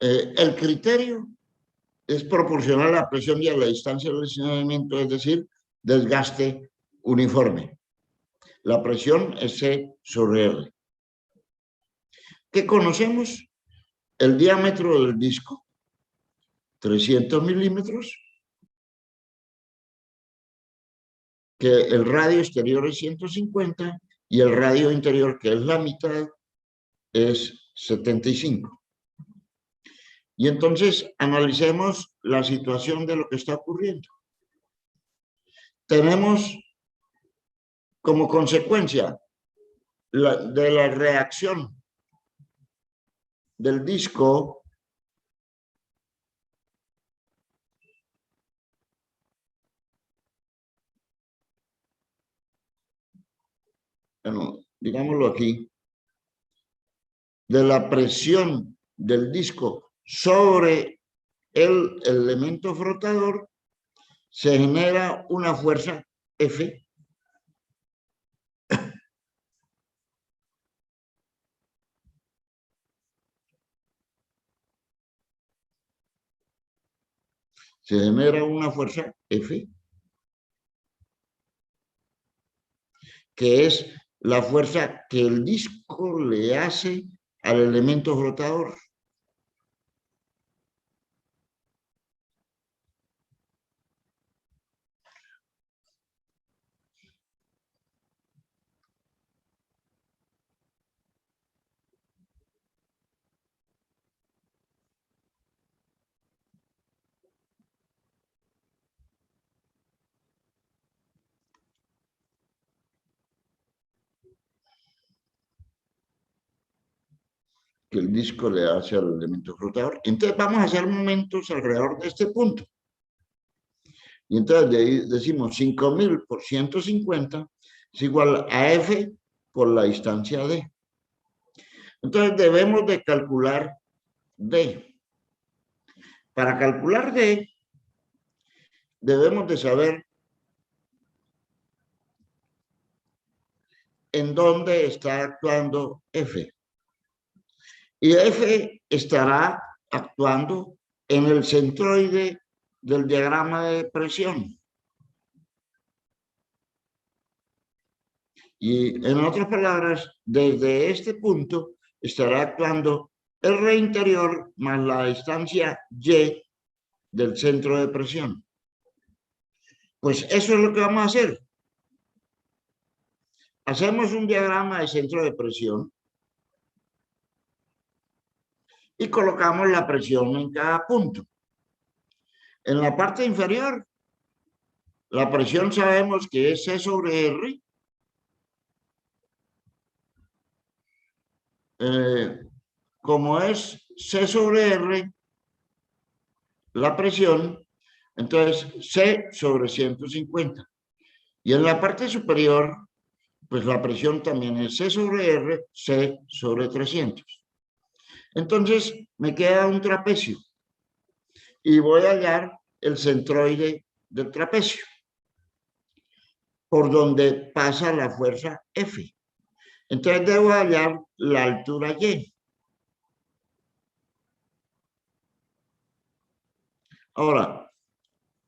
El criterio es proporcional a la presión y a la distancia del relacionamiento, es decir, desgaste uniforme. La presión es C sobre R. ¿Qué conocemos? El diámetro del disco, 300 milímetros, que el radio exterior es 150 y el radio interior, que es la mitad, es 75. Y entonces analicemos la situación de lo que está ocurriendo. Tenemos como consecuencia de la reacción del disco bueno, digámoslo aquí, de la presión del disco sobre el elemento flotador, se genera una fuerza F se genera una fuerza F, que es la fuerza que el disco le hace al elemento flotador. Que el disco le hace al elemento flotador. Entonces vamos a hacer momentos alrededor de este punto. Y entonces de ahí decimos 5000 por 150 es igual a F por la distancia D. Entonces debemos de calcular D. Para calcular D, debemos de saber en dónde está actuando F. Y F estará actuando en el centroide del diagrama de presión. Y en otras palabras, desde este punto estará actuando el R interior más la distancia Y del centro de presión. Pues eso es lo que vamos a hacer. Hacemos un diagrama de centro de presión y colocamos la presión en cada punto. En la parte inferior, la presión sabemos que es C sobre R. Como es C sobre R, la presión, entonces C sobre 150. Y en la parte superior, pues la presión también es C sobre R, C sobre 300. Entonces me queda un trapecio y voy a hallar el centroide del trapecio, por donde pasa la fuerza F. Entonces debo hallar la altura Y. Ahora,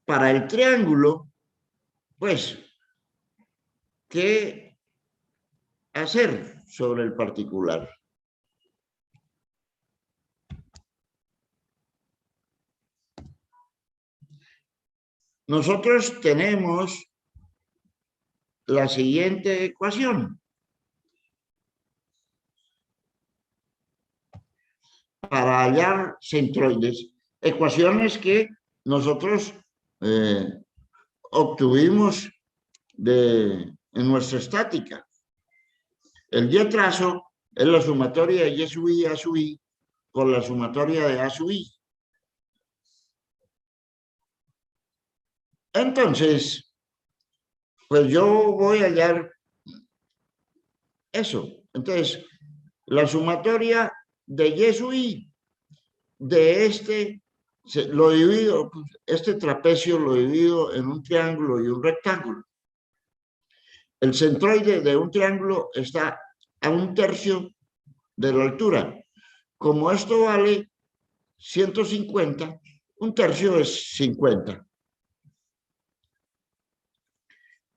para el triángulo, pues, ¿qué hacer sobre el particular? Nosotros tenemos la siguiente ecuación. Para hallar centroides, ecuaciones que nosotros obtuvimos en nuestra estática. El Y trazo es la sumatoria de Y sub I A sub I por la sumatoria de A sub I. Entonces, pues yo voy a hallar eso. Entonces, la sumatoria de Y sub I de lo divido, este trapecio lo divido en un triángulo y un rectángulo. El centroide de un triángulo está a 1/3 de la altura. Como esto vale 150, un tercio es 50,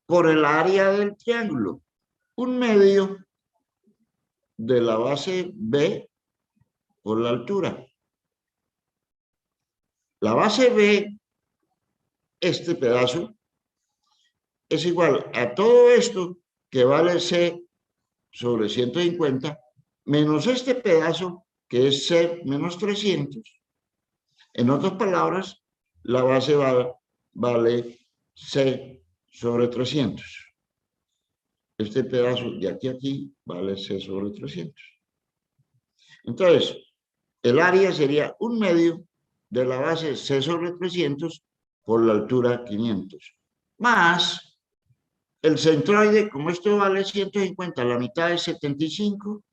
por el área del triángulo, un medio de la base B por la altura. La base B, este pedazo, es igual a todo esto que vale C sobre 150 menos este pedazo que es C menos 300. En otras palabras, la base vale C sobre 300. Este pedazo de aquí a aquí vale C sobre 300. Entonces, el área sería un medio de la base C sobre 300 por la altura 500. Más el centroide, como esto vale 150, la mitad es 75,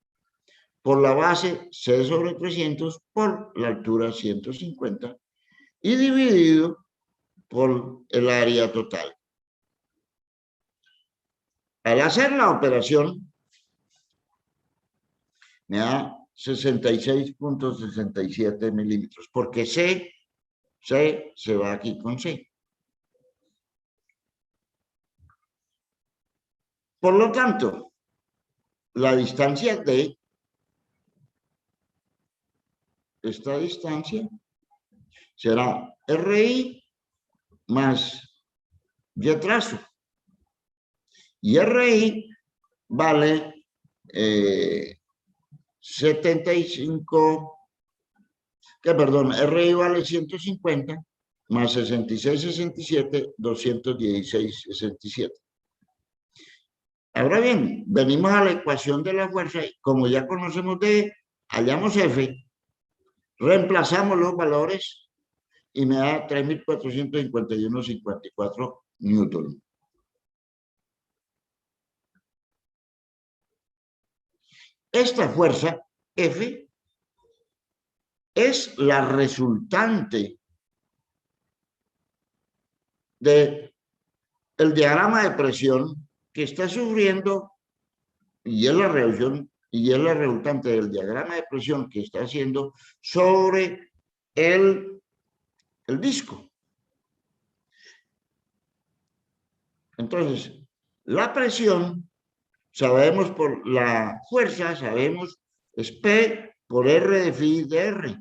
por la base C sobre 300 por la altura 150 y dividido por el área total. Al hacer la operación, me da 66.67 milímetros, porque C se va aquí con C. Por lo tanto, la distancia de esta distancia será RI más Y trazo. Y RI vale 75, RI vale 150 más 66,67, 216,67. Ahora bien, venimos a la ecuación de la fuerza y como ya conocemos D, hallamos F, reemplazamos los valores y me da 3.451,54 newton. Esta fuerza F es la resultante del diagrama de presión que está sufriendo y es la reacción y es la resultante del diagrama de presión que está haciendo sobre el disco. Entonces, la presión, sabemos por la fuerza, sabemos, es P por R de phi de R.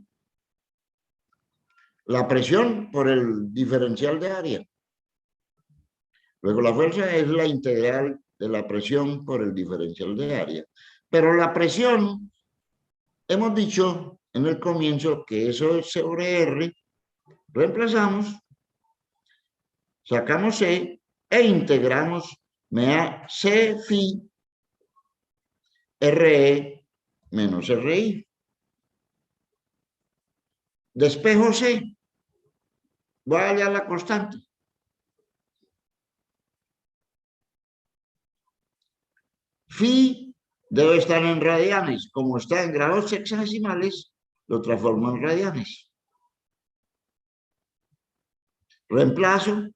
La presión por el diferencial de área. Luego la fuerza es la integral de la presión por el diferencial de área. Pero la presión, hemos dicho en el comienzo que eso es sobre R, reemplazamos, sacamos C e integramos, me da C phi RE menos RI. Despejo C, voy a hallar la constante. Phi debe estar en radianes. Como está en grados sexagesimales, lo transformo en radianes. Reemplazo,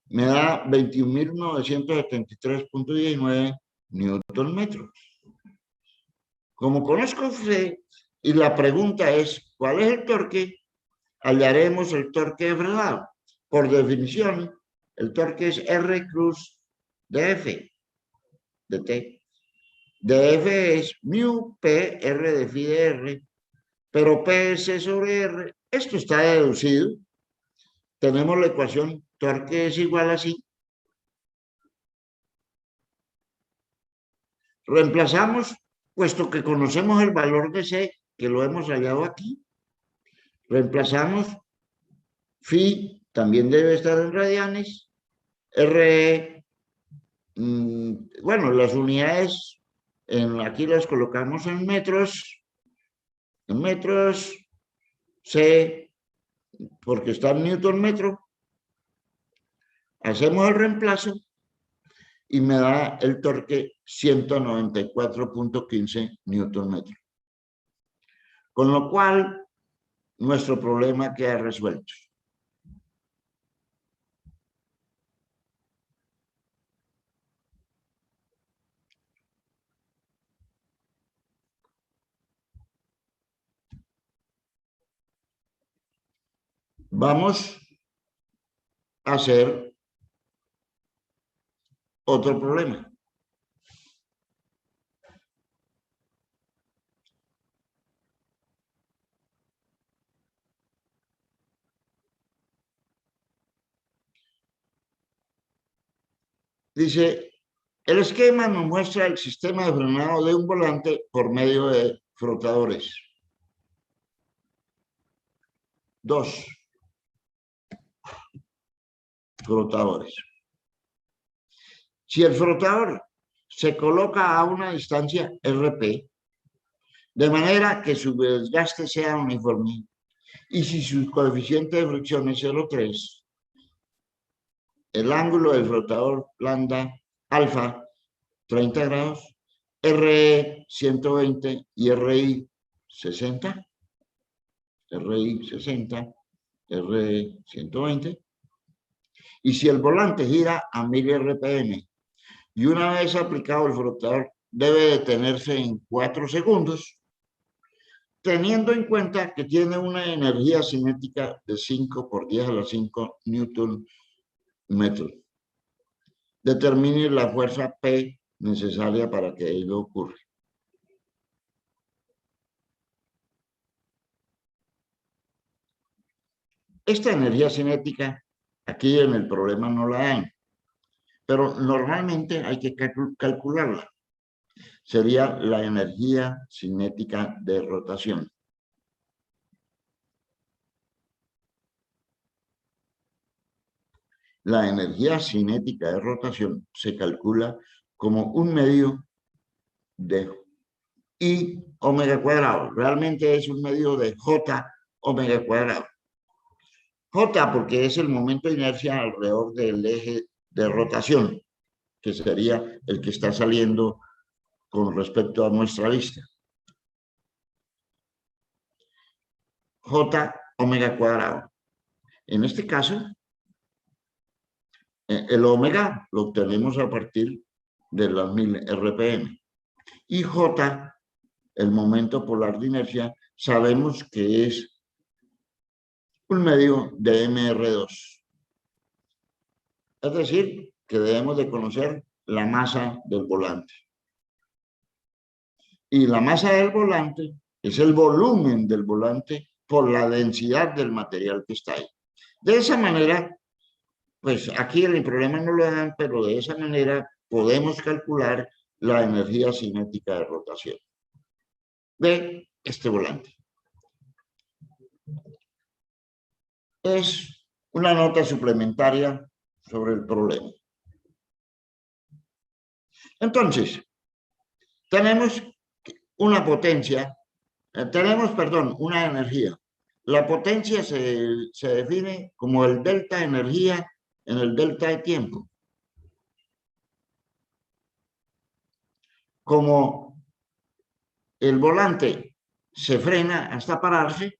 me da 21.973.19 newton metros. Como conozco Phi y la pregunta es, ¿cuál es el torque? Hallaremos el torque de frenado. Por definición, el torque es R cruz de F, de T. dF es mu P R de phi de R, pero P es C sobre R. Esto está deducido. Tenemos la ecuación torque es igual a así. Reemplazamos, puesto que conocemos el valor de C, que lo hemos hallado aquí. Reemplazamos phi, también debe estar en radianes. R, bueno, las unidades, aquí las colocamos en metros. En metros, C, porque está en newton metro. Hacemos el reemplazo y me da el torque 194.15 newton metro. Con lo cual, nuestro problema queda resuelto. Vamos a hacer otro problema. Dice, el esquema nos muestra el sistema de frenado de un volante por medio de frotadores. Dos frotadores. Si el frotador se coloca a una distancia RP, de manera que su desgaste sea uniforme, y si su coeficiente de fricción es 0,3, el ángulo del flotador lambda alfa 30 grados, RE 120 y RI 60, RI 60, RE 120. Y si el volante gira a 1000 RPM y una vez aplicado el flotador debe detenerse en 4 segundos, teniendo en cuenta que tiene una energía cinética de 5 por 10 a la 5 Newton metros. Determine la fuerza P necesaria para que ello ocurra. Esta energía cinética, aquí en el problema no la dan, pero normalmente hay que calcularla. Sería la energía cinética de rotación. La energía cinética de rotación se calcula como un medio de I omega cuadrado. Realmente es un medio de J omega cuadrado. J porque es el momento de inercia alrededor del eje de rotación, que sería el que está saliendo con respecto a nuestra vista. J omega cuadrado. En este caso, el omega lo obtenemos a partir de las 1000 RPM. Y J, el momento polar de inercia, sabemos que es un medio de MR2. Es decir, que debemos de conocer la masa del volante. Y la masa del volante es el volumen del volante por la densidad del material que está ahí. De esa manera, pues aquí el problema no lo dan, pero de esa manera podemos calcular la energía cinética de rotación de este volante. Es una nota suplementaria sobre el problema. Entonces, tenemos una potencia, una energía. La potencia se define como el delta de energía en el delta de tiempo. Como el volante se frena hasta pararse,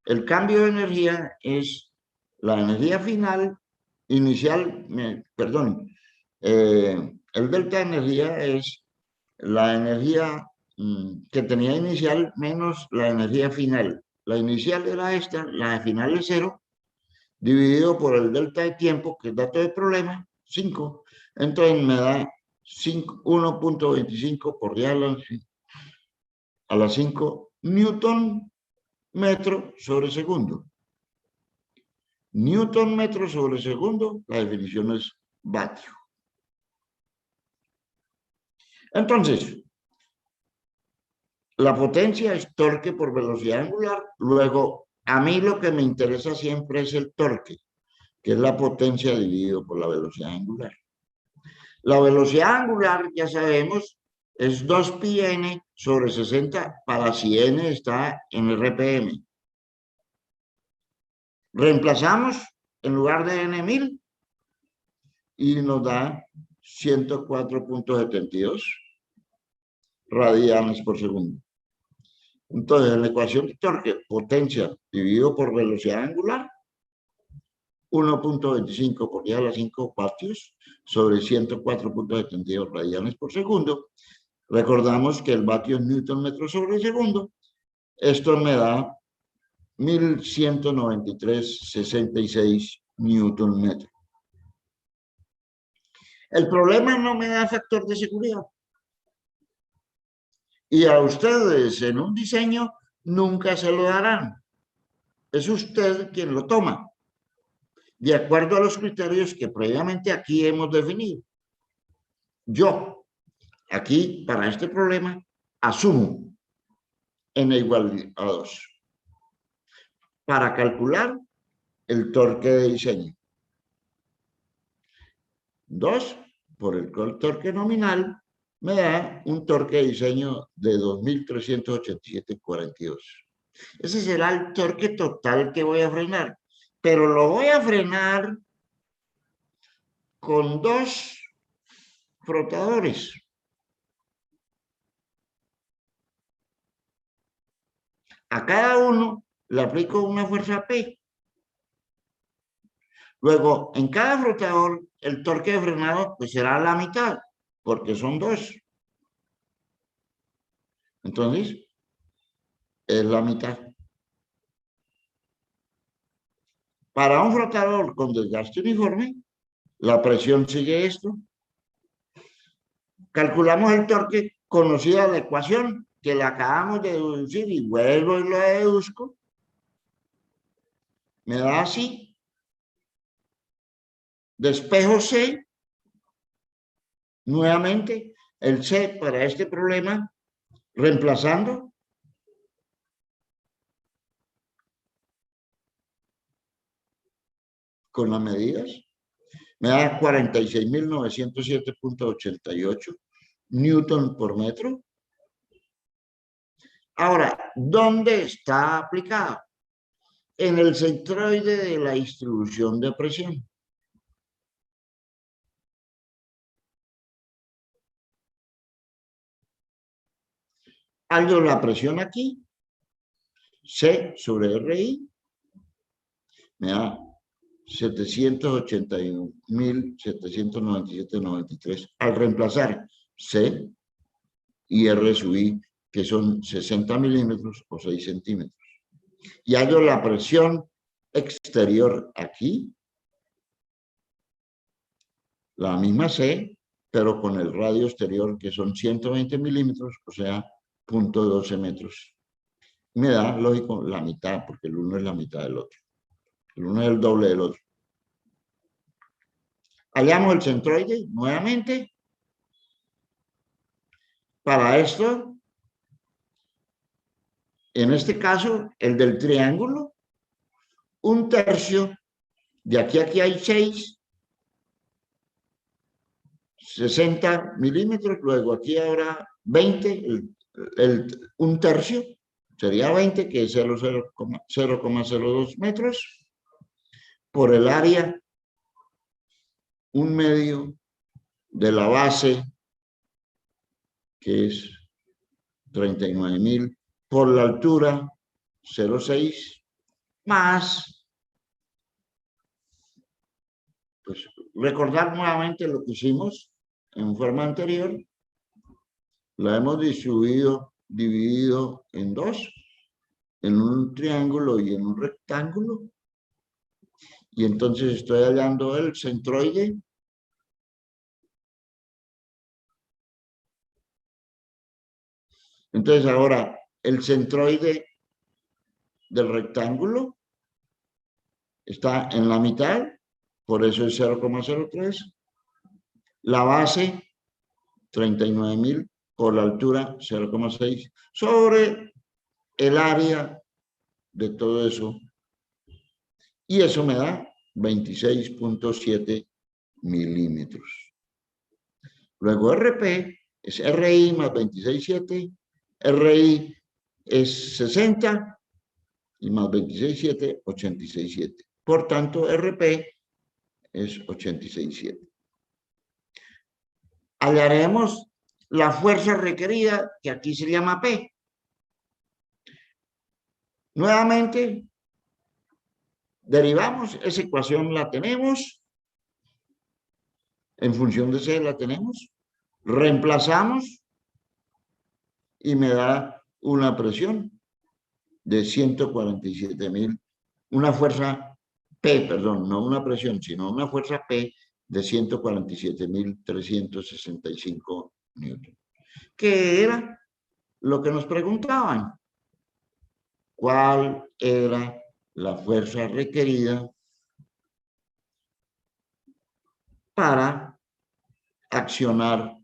el cambio de energía es la energía final, inicial, el delta de energía es la energía que tenía inicial menos la energía final. La inicial era esta, la final es 0, dividido por el delta de tiempo, que es dato de problema, 5. Entonces me da 1.25 por día a las 5 Newton metro sobre segundo. Newton metro sobre segundo, la definición es vatio. Entonces, la potencia es torque por velocidad angular. Luego, a mí lo que me interesa siempre es el torque, que es la potencia dividido por la velocidad angular. La velocidad angular, ya sabemos, es 2πn sobre 60 para si n está en RPM. Reemplazamos en lugar de n1000 y nos da 104.72 radianes por segundo. Entonces, en la ecuación de torque, potencia dividido por velocidad angular, 1.25 por 10 a la 5 vatios sobre 104.72 radianes por segundo. Recordamos que el vatio es Newton metro sobre segundo. Esto me da 1193,66 Newton metro. El problema no me da factor de seguridad. Y a ustedes en un diseño nunca se lo darán. Es usted quien lo toma, de acuerdo a los criterios que previamente aquí hemos definido. Yo, aquí, para este problema, asumo n igual a 2 para calcular el torque de diseño. 2 por el torque nominal me da un torque de diseño de 2.387,42. Ese será el torque total que voy a frenar, pero lo voy a frenar con 2 frotadores. A cada uno le aplico una fuerza P. Luego, en cada frotador, el torque de frenado pues será la mitad, porque son 2. Entonces, es la mitad. Para un frotador con desgaste uniforme, la presión sigue esto. Calculamos el torque conocida la ecuación que la acabamos de deducir y vuelvo y lo deduzco. Me da así. Despejo C. Nuevamente, el C para este problema, reemplazando. Con las medidas. Me da 46.907,88 Newton por metro. Ahora, ¿dónde está aplicado? En el centroide de la distribución de presión. Hallo la presión aquí, C sobre RI, me da 781.797,93 al reemplazar C y R sub I, que son 60 milímetros o 6 centímetros. Y hallo la presión exterior aquí, la misma C, pero con el radio exterior, que son 120 milímetros, o sea, 0.12 metros. Me da, lógico, la mitad, porque el uno es la mitad del otro. El uno es el doble del otro. Hallamos el centroide nuevamente. Para esto, en este caso, el del triángulo, 1/3, de aquí a aquí hay 6, 60 milímetros, luego aquí habrá 20, 1/3, sería 20, que es 0,02 metros, por el área, 1/2 de la base, que es 39.000, por la altura, 0,6, más, pues recordar nuevamente lo que hicimos en forma anterior, la hemos dividido en 2, en un triángulo y en un rectángulo, y entonces estoy hallando el centroide. Entonces ahora el centroide del rectángulo está en la mitad, por eso es 0,03. La base, 39.000, por la altura, 0,6, sobre el área de todo eso. Y eso me da 26,7 milímetros. Luego RP es RI más 26,7. RI es 60 y más 26,7, 86,7. Por tanto, RP es 86,7. Hallaremos la fuerza requerida, que aquí se llama P. Nuevamente, derivamos, esa ecuación la tenemos, en función de C la tenemos, reemplazamos y me da una presión de 147.000, una fuerza P, perdón, no una presión, sino una fuerza P de 147.365 newton. ¿Qué era lo que nos preguntaban? ¿Cuál era la fuerza requerida para accionar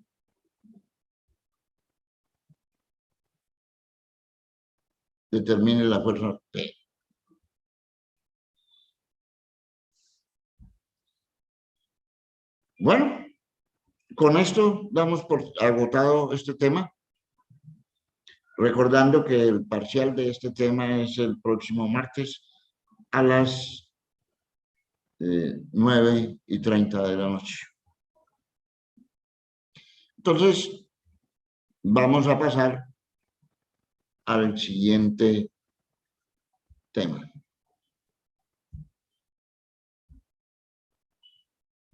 determine la fuerza P? Bueno, con esto damos por agotado este tema, recordando que el parcial de este tema es el próximo martes a las 9:30 de la noche. Entonces, vamos a pasar al siguiente tema.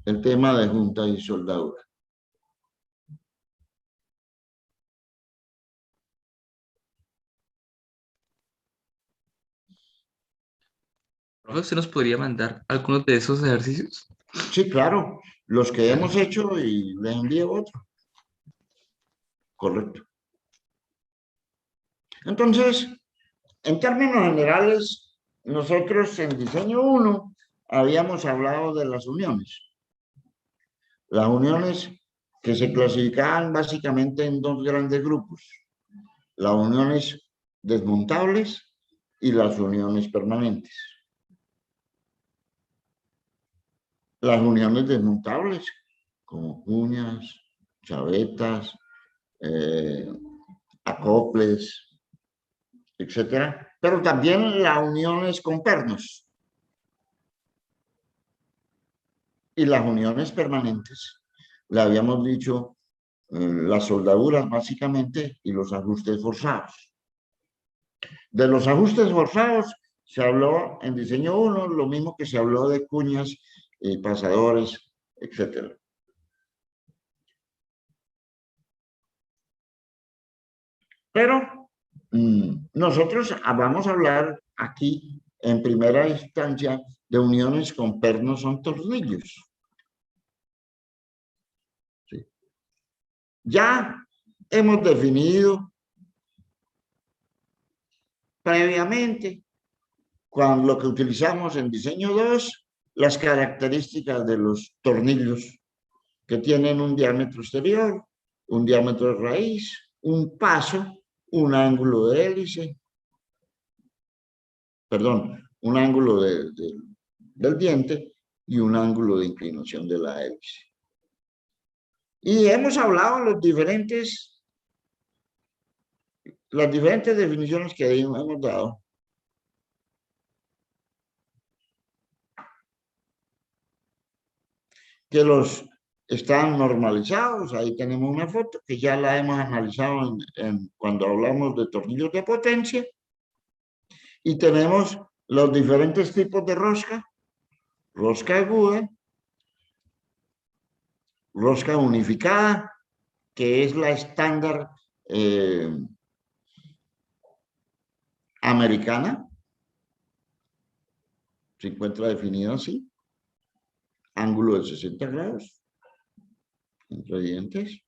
El tema de junta y soldadura. Profe, ¿usted nos podría mandar algunos de esos ejercicios? Sí, claro, los que Dale. hemos hecho y les envío otro. Correcto. Entonces, en términos generales, nosotros en diseño 1 habíamos hablado de las uniones. Las uniones que se clasificaban básicamente en dos grandes grupos. Las uniones desmontables y las uniones permanentes. Las uniones desmontables, como cuñas, chavetas, acoples, etcétera, pero también las uniones con pernos y las uniones permanentes. Le habíamos dicho las soldaduras básicamente y los ajustes forzados. De los ajustes forzados se habló en diseño 1, lo mismo que se habló de cuñas, pasadores, etcétera. Pero nosotros vamos a hablar aquí en primera instancia de uniones con pernos son tornillos. ¿Sí? Ya hemos definido previamente con lo que utilizamos en diseño 2 las características de los tornillos que tienen un diámetro exterior, un diámetro de raíz, un paso, un ángulo de hélice, perdón, un ángulo del diente y un ángulo de inclinación de la hélice. Y hemos hablado las diferentes definiciones que hemos dado. Que los están normalizados, ahí tenemos una foto que ya la hemos analizado cuando hablamos de tornillos de potencia, y tenemos los diferentes tipos de rosca, rosca aguda, rosca unificada, que es la estándar americana, se encuentra definida así, ángulo de 60 grados entre dientes.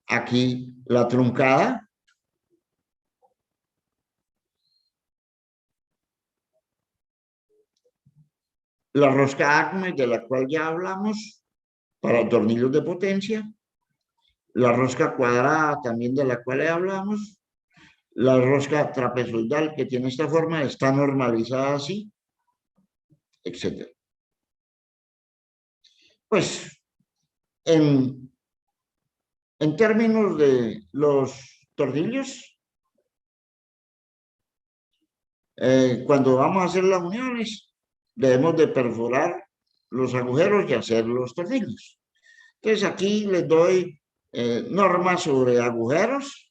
Aquí la truncada, la rosca ACME, de la cual ya hablamos, para tornillos de potencia, la rosca cuadrada también de la cual hablamos, la rosca trapezoidal que tiene esta forma está normalizada así, etc. Pues en términos de los tornillos, cuando vamos a hacer las uniones, debemos de perforar los agujeros y hacer los tornillos. Entonces aquí les doy normas sobre agujeros,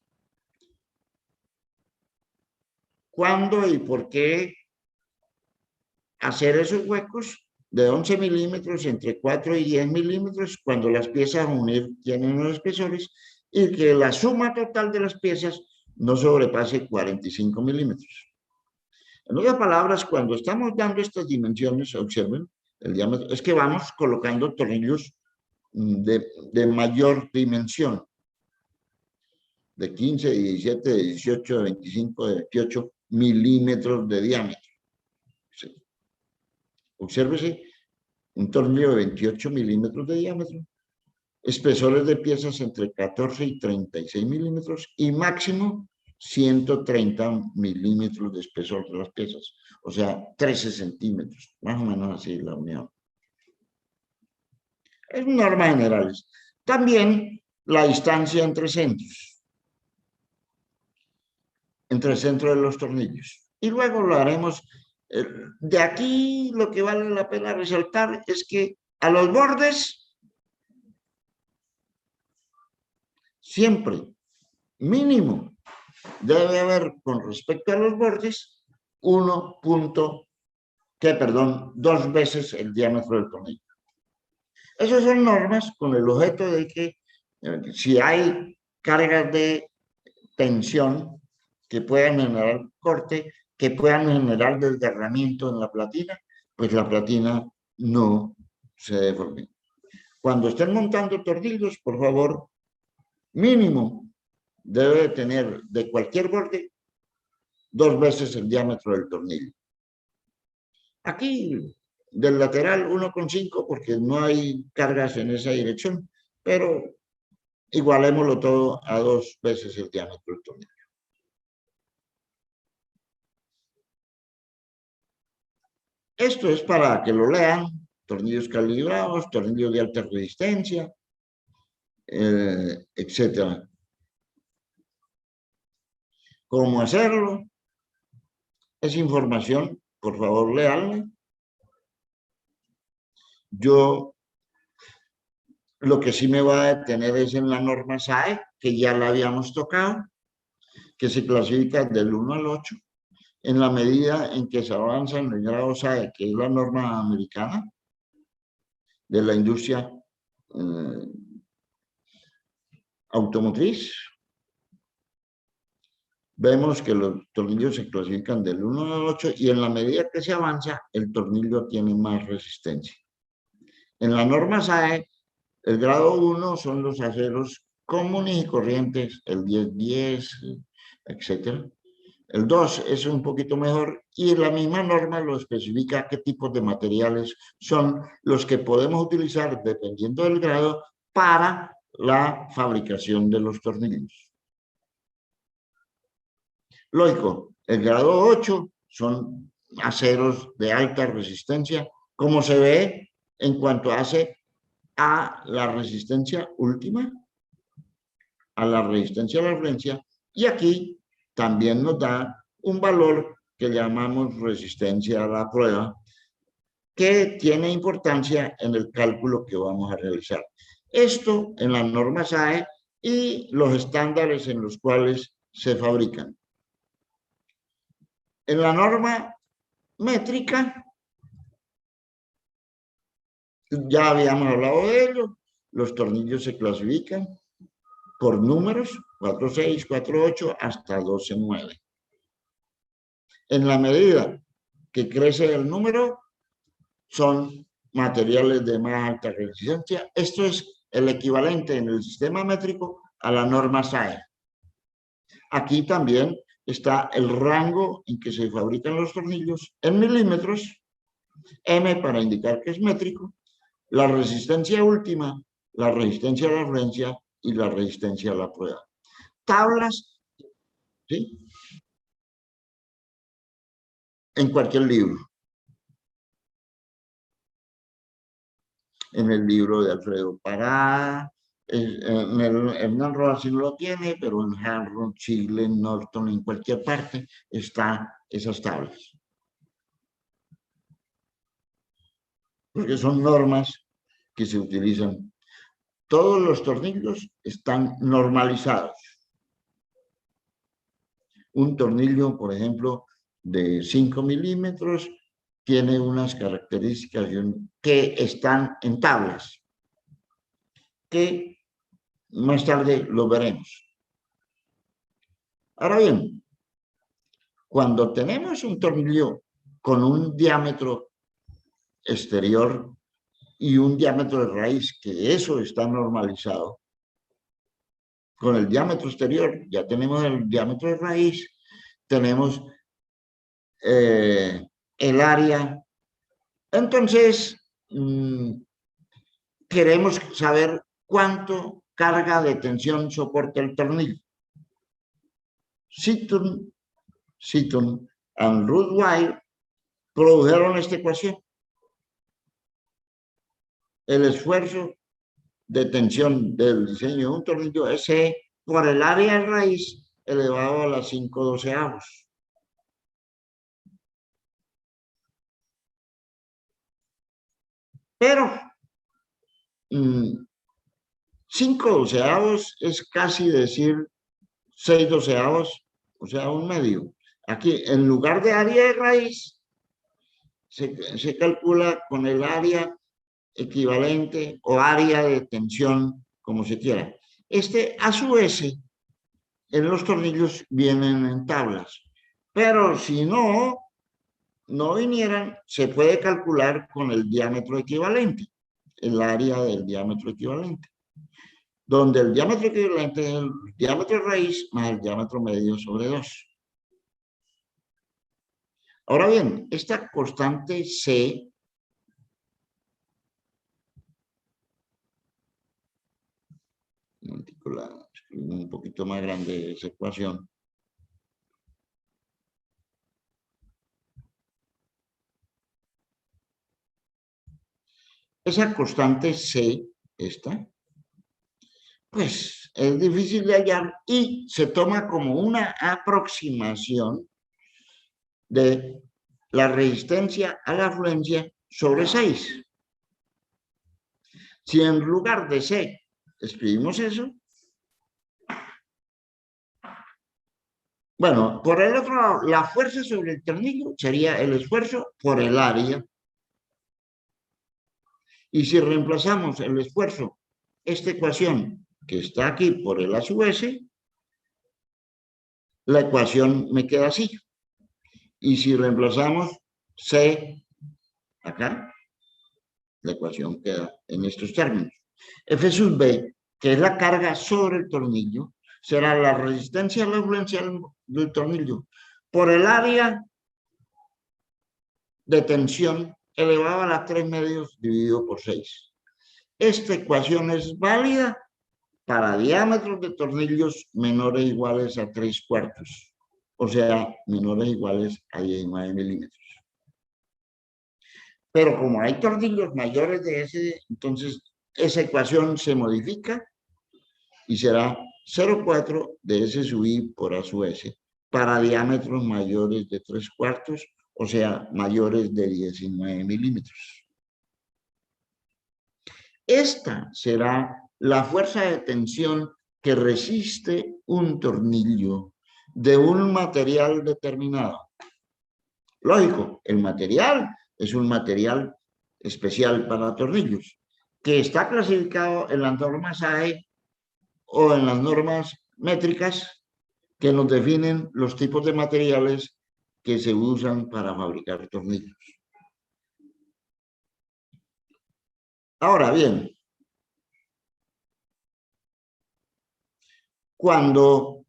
cuándo y por qué hacer esos huecos de 11 milímetros, entre 4 y 10 milímetros, cuando las piezas a unir tienen unos espesores, y que la suma total de las piezas no sobrepase 45 milímetros. En otras palabras, cuando estamos dando estas dimensiones, observen, el diámetro, es que vamos colocando tornillos de mayor dimensión, de 15, de 17, de 18, de 25, de 28 milímetros de diámetro. Sí. Obsérvese, un tornillo de 28 milímetros de diámetro, espesores de piezas entre 14 y 36 milímetros y máximo 130 milímetros de espesor de las piezas, o sea, 13 centímetros, más o menos así la unión. Es normas generales. También la distancia entre centros de los tornillos. Y luego lo haremos. De aquí lo que vale la pena resaltar es que a los bordes siempre mínimo debe haber con respecto a los bordes 2 veces el diámetro del tornillo. Esas son normas con el objeto de que si hay cargas de tensión que puedan generar corte, que puedan generar desgarramiento en la platina, pues la platina no se deforme. Cuando estén montando tornillos, por favor, mínimo debe tener de cualquier borde 2 veces el diámetro del tornillo. Aquí del lateral 1,5 porque no hay cargas en esa dirección, pero igualémoslo todo a 2 veces el diámetro del tornillo. Esto es para que lo lean, tornillos calibrados, tornillos de alta resistencia, etcétera. ¿Cómo hacerlo? Es información, por favor, léanla. Yo lo que sí me va a detener es en la norma SAE, que ya la habíamos tocado, que se clasifica del 1 al 8, en la medida en que se avanza en el grado SAE, que es la norma americana de la industria automotriz. Vemos que los tornillos se clasifican del 1 al 8 y en la medida que se avanza, el tornillo tiene más resistencia. En la norma SAE, el grado 1 son los aceros comunes y corrientes, el 1010, etc. El 2 es un poquito mejor y la misma norma lo especifica qué tipos de materiales son los que podemos utilizar dependiendo del grado para la fabricación de los tornillos. Lógico, el grado 8 son aceros de alta resistencia, como se ve en cuanto hace a la resistencia última, a la resistencia a la referencia, y aquí también nos da un valor que llamamos resistencia a la prueba, que tiene importancia en el cálculo que vamos a realizar. Esto en las normas SAE y los estándares en los cuales se fabrican. En la norma métrica, ya habíamos hablado de ello, los tornillos se clasifican por números, 4,6, 4,8 hasta 12,9. En la medida que crece el número, son materiales de más alta resistencia. Esto es el equivalente en el sistema métrico a la norma SAE. Aquí también está el rango en que se fabrican los tornillos en milímetros, M para indicar que es métrico, la resistencia última, la resistencia a la referencia y la resistencia a la prueba. Tablas, ¿sí? En cualquier libro. En el libro de Alfredo Pará, en el Hernán Rojas sí no lo tiene, pero en Harvard, Chile, Norton, en cualquier parte están esas tablas. Porque son normas que se utilizan. Todos los tornillos están normalizados. Un tornillo, por ejemplo, de 5 milímetros, tiene unas características que están en tablas, que más tarde lo veremos. Ahora bien, cuando tenemos un tornillo con un diámetro exterior y un diámetro de raíz, que eso está normalizado, con el diámetro exterior ya tenemos el diámetro de raíz, tenemos el área. Entonces, queremos saber cuánto carga de tensión soporta el tornillo. Sutton and Rudwire produjeron esta ecuación. El esfuerzo de tensión del diseño de un tornillo es E por el área de raíz elevado a la 5/12. Pero 5/12 es casi decir 6/12, o sea, un medio. Aquí, en lugar de área de raíz, se calcula con el área equivalente o área de tensión, como se quiera. A su vez, en los tornillos vienen en tablas. Pero si no vinieran, se puede calcular con el diámetro equivalente, el área del diámetro equivalente, donde el diámetro equivalente es el diámetro de raíz más el diámetro medio sobre 2. Ahora bien, esta constante C un poquito más grande esa ecuación. Esa constante C, pues es difícil de hallar y se toma como una aproximación de la resistencia a la fluencia sobre 6. Si en lugar de C escribimos eso, bueno, por el otro lado, la fuerza sobre el tornillo sería el esfuerzo por el área. Y si reemplazamos el esfuerzo, esta ecuación que está aquí por el A sub S, la ecuación me queda así. Y si reemplazamos C acá, la ecuación queda en estos términos. F sub B, que es la carga sobre el tornillo, será la resistencia a la fluencia del tornillo por el área de tensión elevado a las 3 medios dividido por 6. Esta ecuación es válida para diámetros de tornillos menores o iguales a 3/4, o sea, menores o iguales a 19 milímetros. Pero como hay tornillos mayores de ese, entonces esa ecuación se modifica y será 0,4 de S sub I por A sub S para diámetros mayores de 3/4, o sea, mayores de 19 milímetros. Esta será la fuerza de tensión que resiste un tornillo de un material determinado. Lógico, el material es un material especial para tornillos, que está clasificado en las normas AE o en las normas métricas que nos definen los tipos de materiales que se usan para fabricar tornillos. Ahora bien, cuando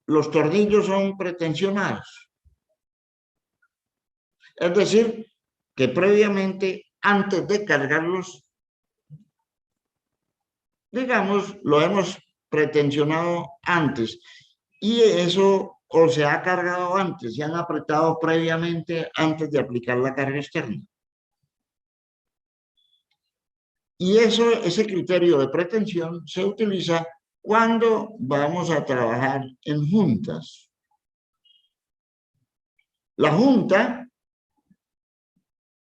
los tornillos son pretensionados, es decir, que previamente, antes de cargarlos, digamos, lo hemos pretensionado antes y eso o se ha cargado antes, se han apretado previamente antes de aplicar la carga externa. Y ese criterio de pretensión se utiliza cuando vamos a trabajar en juntas. La junta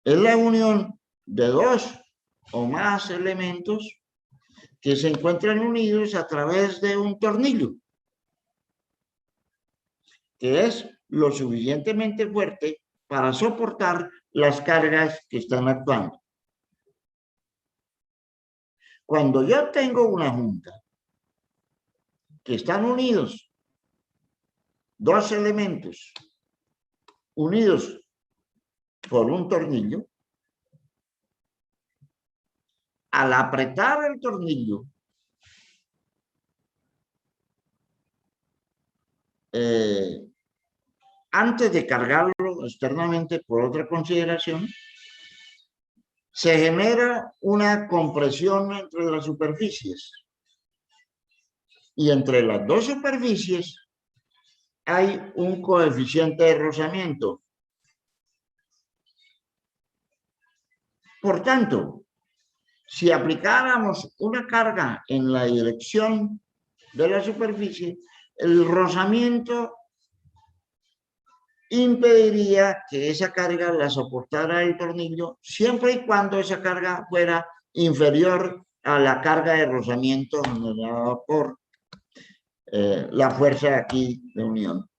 es la unión de dos o más elementos que se encuentran unidos a través de un tornillo, que es lo suficientemente fuerte para soportar las cargas que están actuando. Cuando yo tengo una junta que están unidos dos elementos unidos por un tornillo, al apretar el tornillo, antes de cargarlo externamente por otra consideración, se genera una compresión entre las superficies. Y entre las dos superficies hay un coeficiente de rozamiento. Por tanto, si aplicáramos una carga en la dirección de la superficie, el rozamiento impediría que esa carga la soportara el tornillo, siempre y cuando esa carga fuera inferior a la carga de rozamiento generada por la fuerza aquí de unión.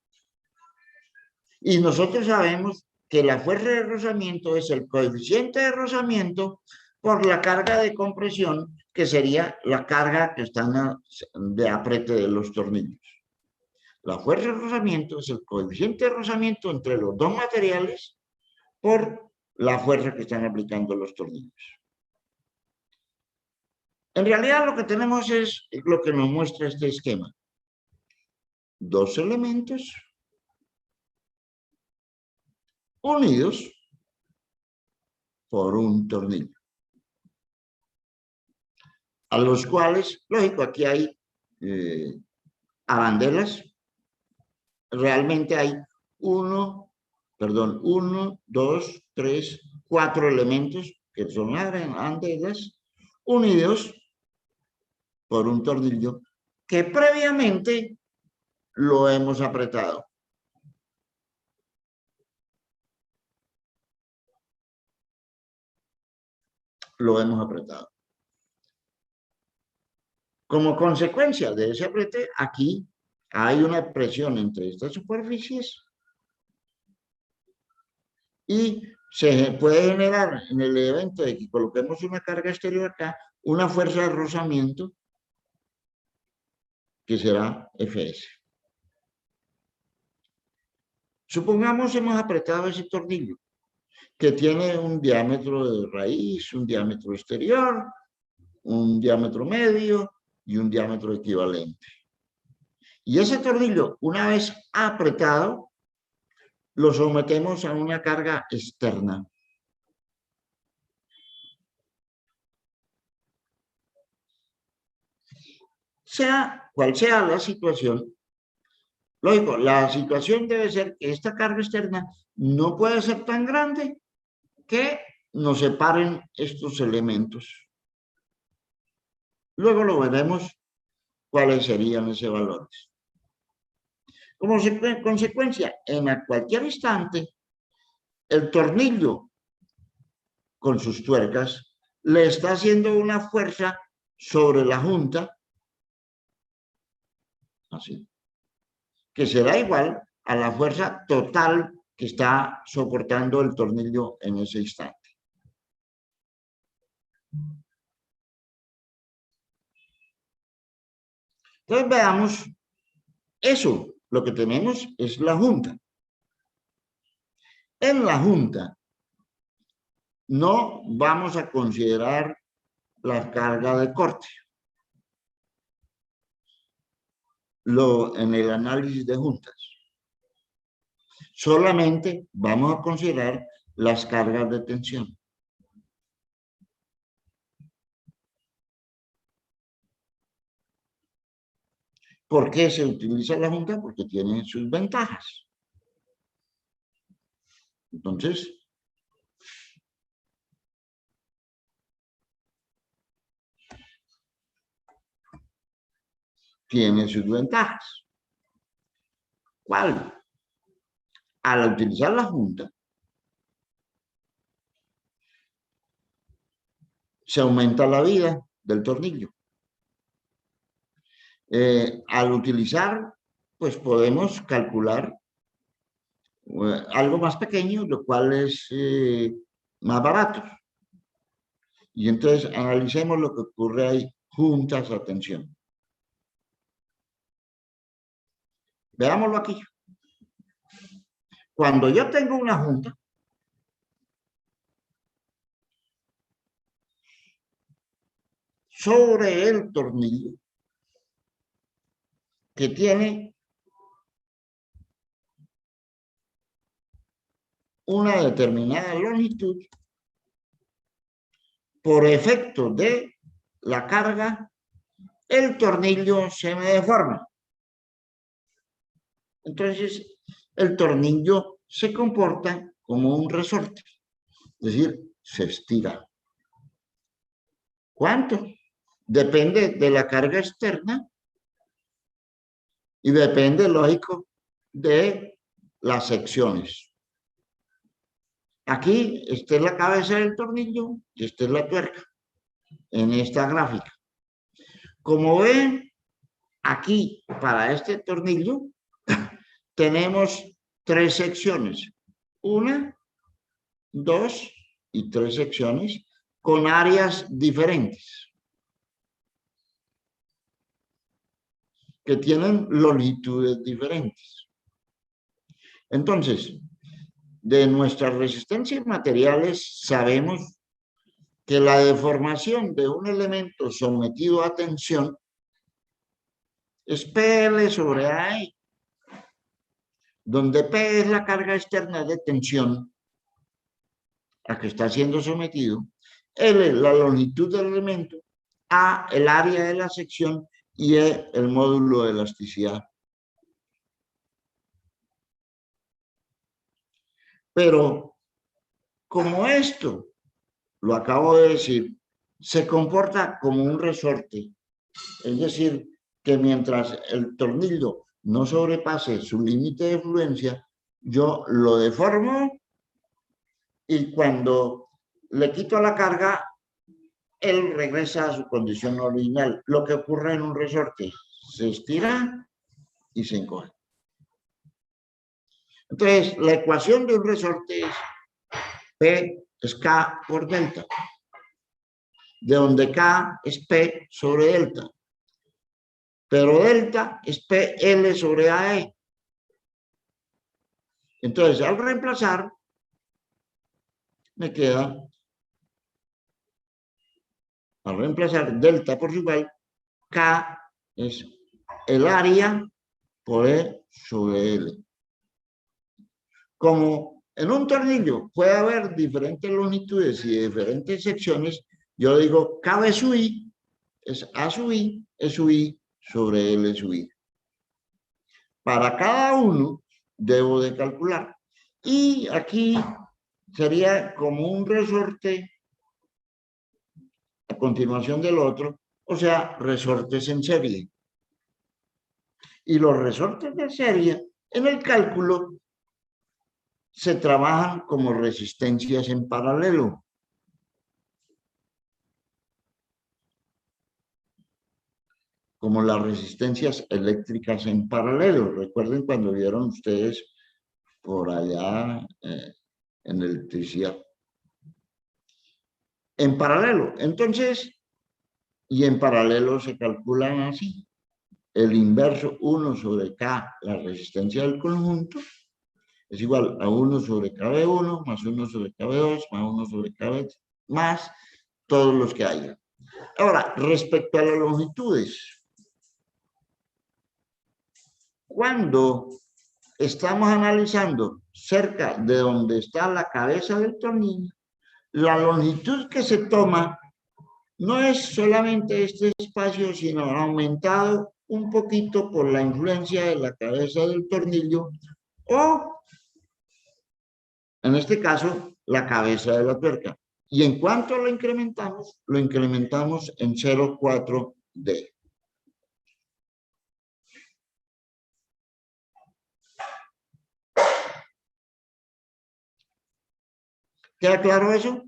Y nosotros sabemos que la fuerza de rozamiento es el coeficiente de rozamiento por la carga de compresión, que sería la carga que está de apriete de los tornillos. La fuerza de rozamiento es el coeficiente de rozamiento entre los dos materiales por la fuerza que están aplicando los tornillos. En realidad lo que tenemos es lo que nos muestra este esquema. Dos elementos unidos por un tornillo, a los cuales, lógico, aquí hay arandelas. Realmente hay uno, dos, tres, cuatro elementos que son arandelas unidos por un tornillo que previamente lo hemos apretado. Lo hemos apretado. Como consecuencia de ese aprete, aquí hay una presión entre estas superficies y se puede generar, en el evento de que coloquemos una carga exterior acá, una fuerza de rozamiento que será Fs. Supongamos hemos apretado ese tornillo que tiene un diámetro de raíz, un diámetro exterior, un diámetro medio y un diámetro equivalente. Y ese tornillo, una vez apretado, lo sometemos a una carga externa. Sea cual sea la situación, lógico, la situación debe ser que esta carga externa no puede ser tan grande que nos separen estos elementos. Luego lo veremos cuáles serían esos valores. Como consecuencia, en cualquier instante, el tornillo con sus tuercas le está haciendo una fuerza sobre la junta, así, que será igual a la fuerza total que está soportando el tornillo en ese instante. Entonces veamos eso. Lo que tenemos es la junta. En la junta no vamos a considerar la carga de corte en el análisis de juntas. Solamente vamos a considerar las cargas de tensión. ¿Por qué se utiliza la junta? Porque tiene sus ventajas. Entonces, tiene sus ventajas. ¿Cuál? Al utilizar la junta, se aumenta la vida del tornillo. Al utilizar, pues podemos calcular algo más pequeño, lo cual es más barato. Y entonces analicemos lo que ocurre ahí, juntas a tensión. Veámoslo aquí. Cuando yo tengo una junta, sobre el tornillo que tiene una determinada longitud, por efecto de la carga, el tornillo se me deforma. Entonces, el tornillo se comporta como un resorte, es decir, se estira. ¿Cuánto? Depende de la carga externa y depende, lógico, de las secciones. Aquí, esta es la cabeza del tornillo y esta es la tuerca, en esta gráfica. Como ven, aquí, para este tornillo, tenemos 3 secciones. 1, 2 y 3 secciones con áreas diferentes, que tienen longitudes diferentes. Entonces, de nuestras resistencias materiales sabemos que la deformación de un elemento sometido a tensión es PL sobre AE, donde P es la carga externa de tensión a que está siendo sometido, L la longitud del elemento, A el área de la sección y E el módulo de elasticidad. Pero como esto, lo acabo de decir, se comporta como un resorte, es decir, que mientras el tornillo no sobrepase su límite de fluencia, yo lo deformo y cuando le quito la carga, él regresa a su condición original. Lo que ocurre en un resorte, se estira y se encoge. Entonces, la ecuación de un resorte es P es K por delta, de donde K es P sobre delta, pero delta es PL sobre AE. Entonces, al reemplazar, me queda, al reemplazar delta por igual, K es el área por E sobre L. Como en un tornillo puede haber diferentes longitudes y diferentes secciones, yo digo KB sub I es A sub I, E sub I sobre L sub I. Para cada uno debo de calcular. Y aquí sería como un resorte a continuación del otro, o sea, resortes en serie. Y los resortes de serie en el cálculo se trabajan como resistencias en paralelo. Como las resistencias eléctricas en paralelo. Recuerden cuando vieron ustedes por allá en electricidad. En paralelo. Entonces, y en paralelo se calculan así. El inverso 1 sobre K, la resistencia del conjunto, es igual a 1 sobre KB1 más 1 sobre KB2 más 1 sobre KB más todos los que haya. Ahora, respecto a las longitudes, cuando estamos analizando cerca de donde está la cabeza del tornillo, la longitud que se toma no es solamente este espacio, sino aumentado un poquito por la influencia de la cabeza del tornillo o, en este caso, la cabeza de la tuerca. Y en cuanto lo incrementamos en 0,4D. ¿Queda claro eso?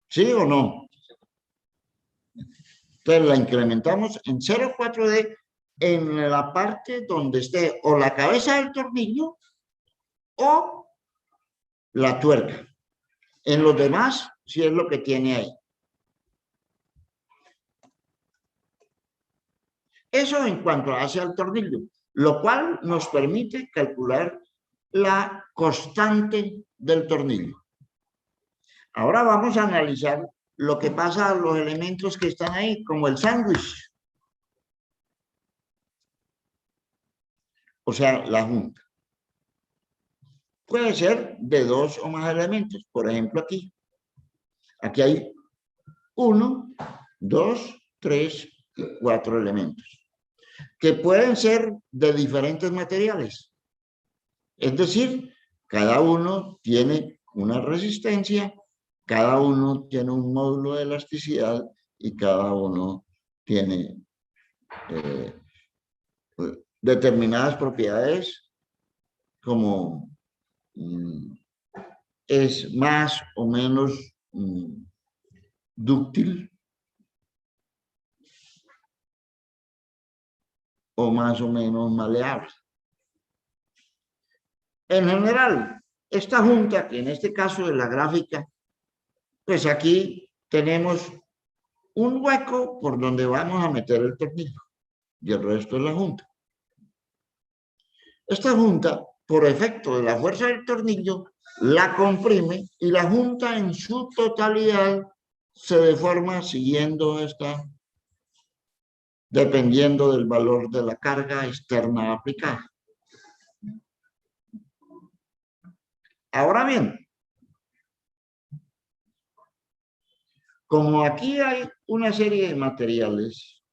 ¿Sí o no? Entonces la incrementamos en 0,4D en la parte donde esté o la cabeza del tornillo o la tuerca. En los demás, sí es lo que tiene ahí. Eso en cuanto hace al tornillo. lo cual nos permite calcular la constante del tornillo. Ahora vamos a analizar lo que pasa a los elementos que están ahí, como el sándwich, o sea, la junta. Puede ser de 2 o más elementos. Por ejemplo, aquí hay 1, 2, 3 y 4 elementos, que pueden ser de diferentes materiales. Es decir, cada uno tiene una resistencia, cada uno tiene un módulo de elasticidad y cada uno tiene determinadas propiedades como es más o menos dúctil o más o menos maleable. En general, esta junta, que en este caso de la gráfica, pues aquí tenemos un hueco por donde vamos a meter el tornillo y el resto es la junta. Esta junta, por efecto de la fuerza del tornillo, la comprime y la junta en su totalidad se deforma siguiendo dependiendo del valor de la carga externa aplicada. Ahora bien, como aquí hay una serie de materiales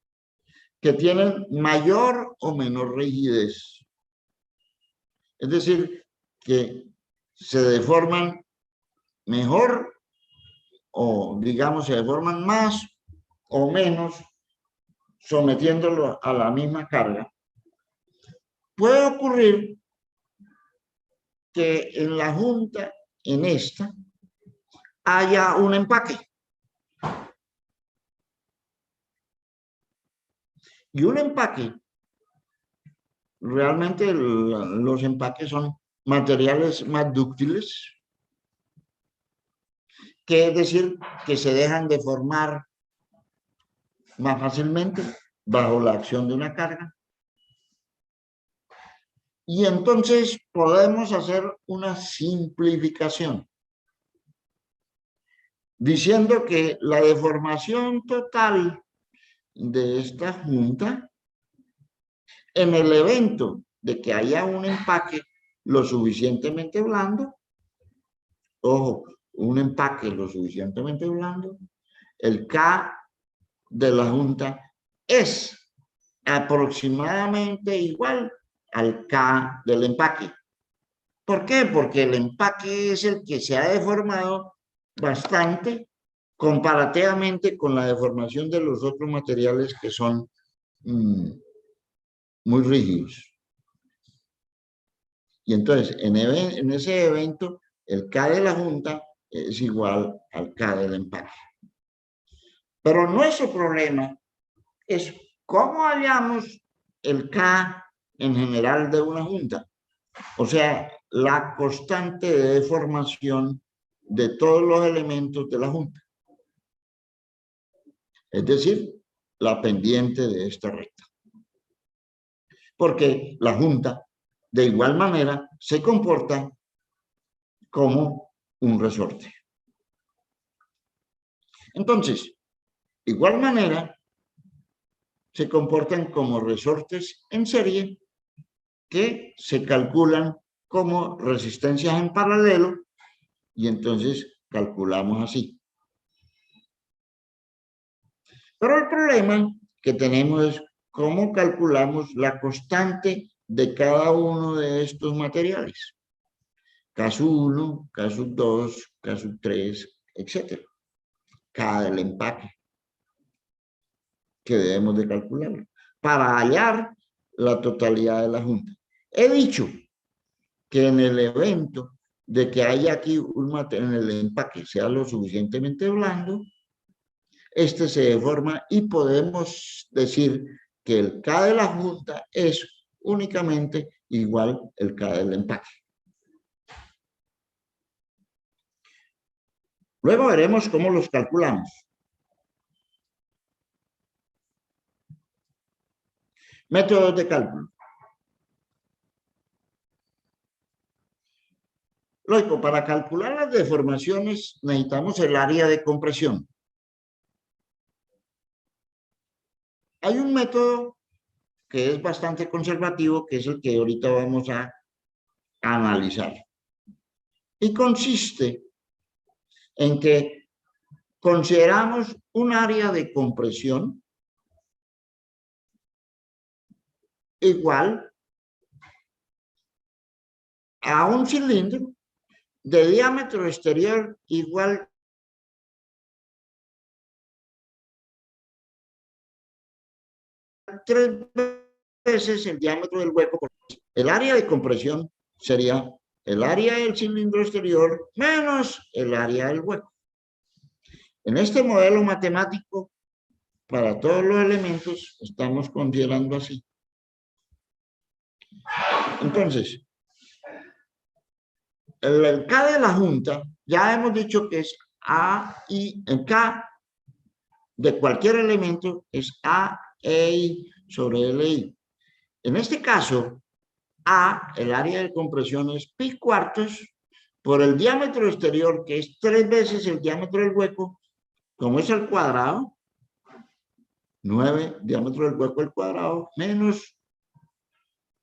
que tienen mayor o menor rigidez, es decir, que se deforman mejor o digamos se deforman más o menos sometiéndolo a la misma carga, puede ocurrir que en la junta, en esta, haya un empaque. Y un empaque, realmente los empaques son materiales más dúctiles, que es decir, que se dejan deformar más fácilmente bajo la acción de una carga. Y entonces podemos hacer una simplificación, diciendo que la deformación total de esta junta, en el evento de que haya un empaque lo suficientemente blando, ojo, un empaque lo suficientemente blando, el K de la junta es aproximadamente igual al K del empaque. ¿Por qué? Porque el empaque es el que se ha deformado bastante comparativamente con la deformación de los otros materiales que son muy rígidos. Y entonces, en ese evento, el K de la junta es igual al K del empaque. Pero nuestro problema es cómo hallamos el K en general de una junta. O sea, la constante de deformación de todos los elementos de la junta. Es decir, la pendiente de esta recta. Porque la junta, de igual manera, se comporta como un resorte. Entonces, de igual manera, se comportan como resortes en serie que se calculan como resistencias en paralelo y entonces calculamos así. Pero el problema que tenemos es cómo calculamos la constante de cada uno de estos materiales. Caso 1, caso 2, caso 3, etc. Cada del empaque que debemos de calcular para hallar la totalidad de la junta. He dicho que en el evento de que haya aquí un material en el empaque sea lo suficientemente blando, este se deforma y podemos decir que el K de la junta es únicamente igual al K del empaque. Luego veremos cómo los calculamos. Métodos de cálculo. Lógico, para calcular las deformaciones necesitamos el área de compresión. Hay un método que es bastante conservativo, que es el que ahorita vamos a analizar. Y consiste en que consideramos un área de compresión igual a un cilindro de diámetro exterior igual a 3 veces el diámetro del hueco. El área de compresión sería el área del cilindro exterior menos el área del hueco. En este modelo matemático, para todos los elementos, estamos considerando así. Entonces, el K de la junta, ya hemos dicho que es A y el K de cualquier elemento es A, E sobre LI. En este caso, A, el área de compresión es pi cuartos por el diámetro exterior, que es 3 veces el diámetro del hueco, como es al cuadrado, 9 diámetro del hueco al cuadrado, menos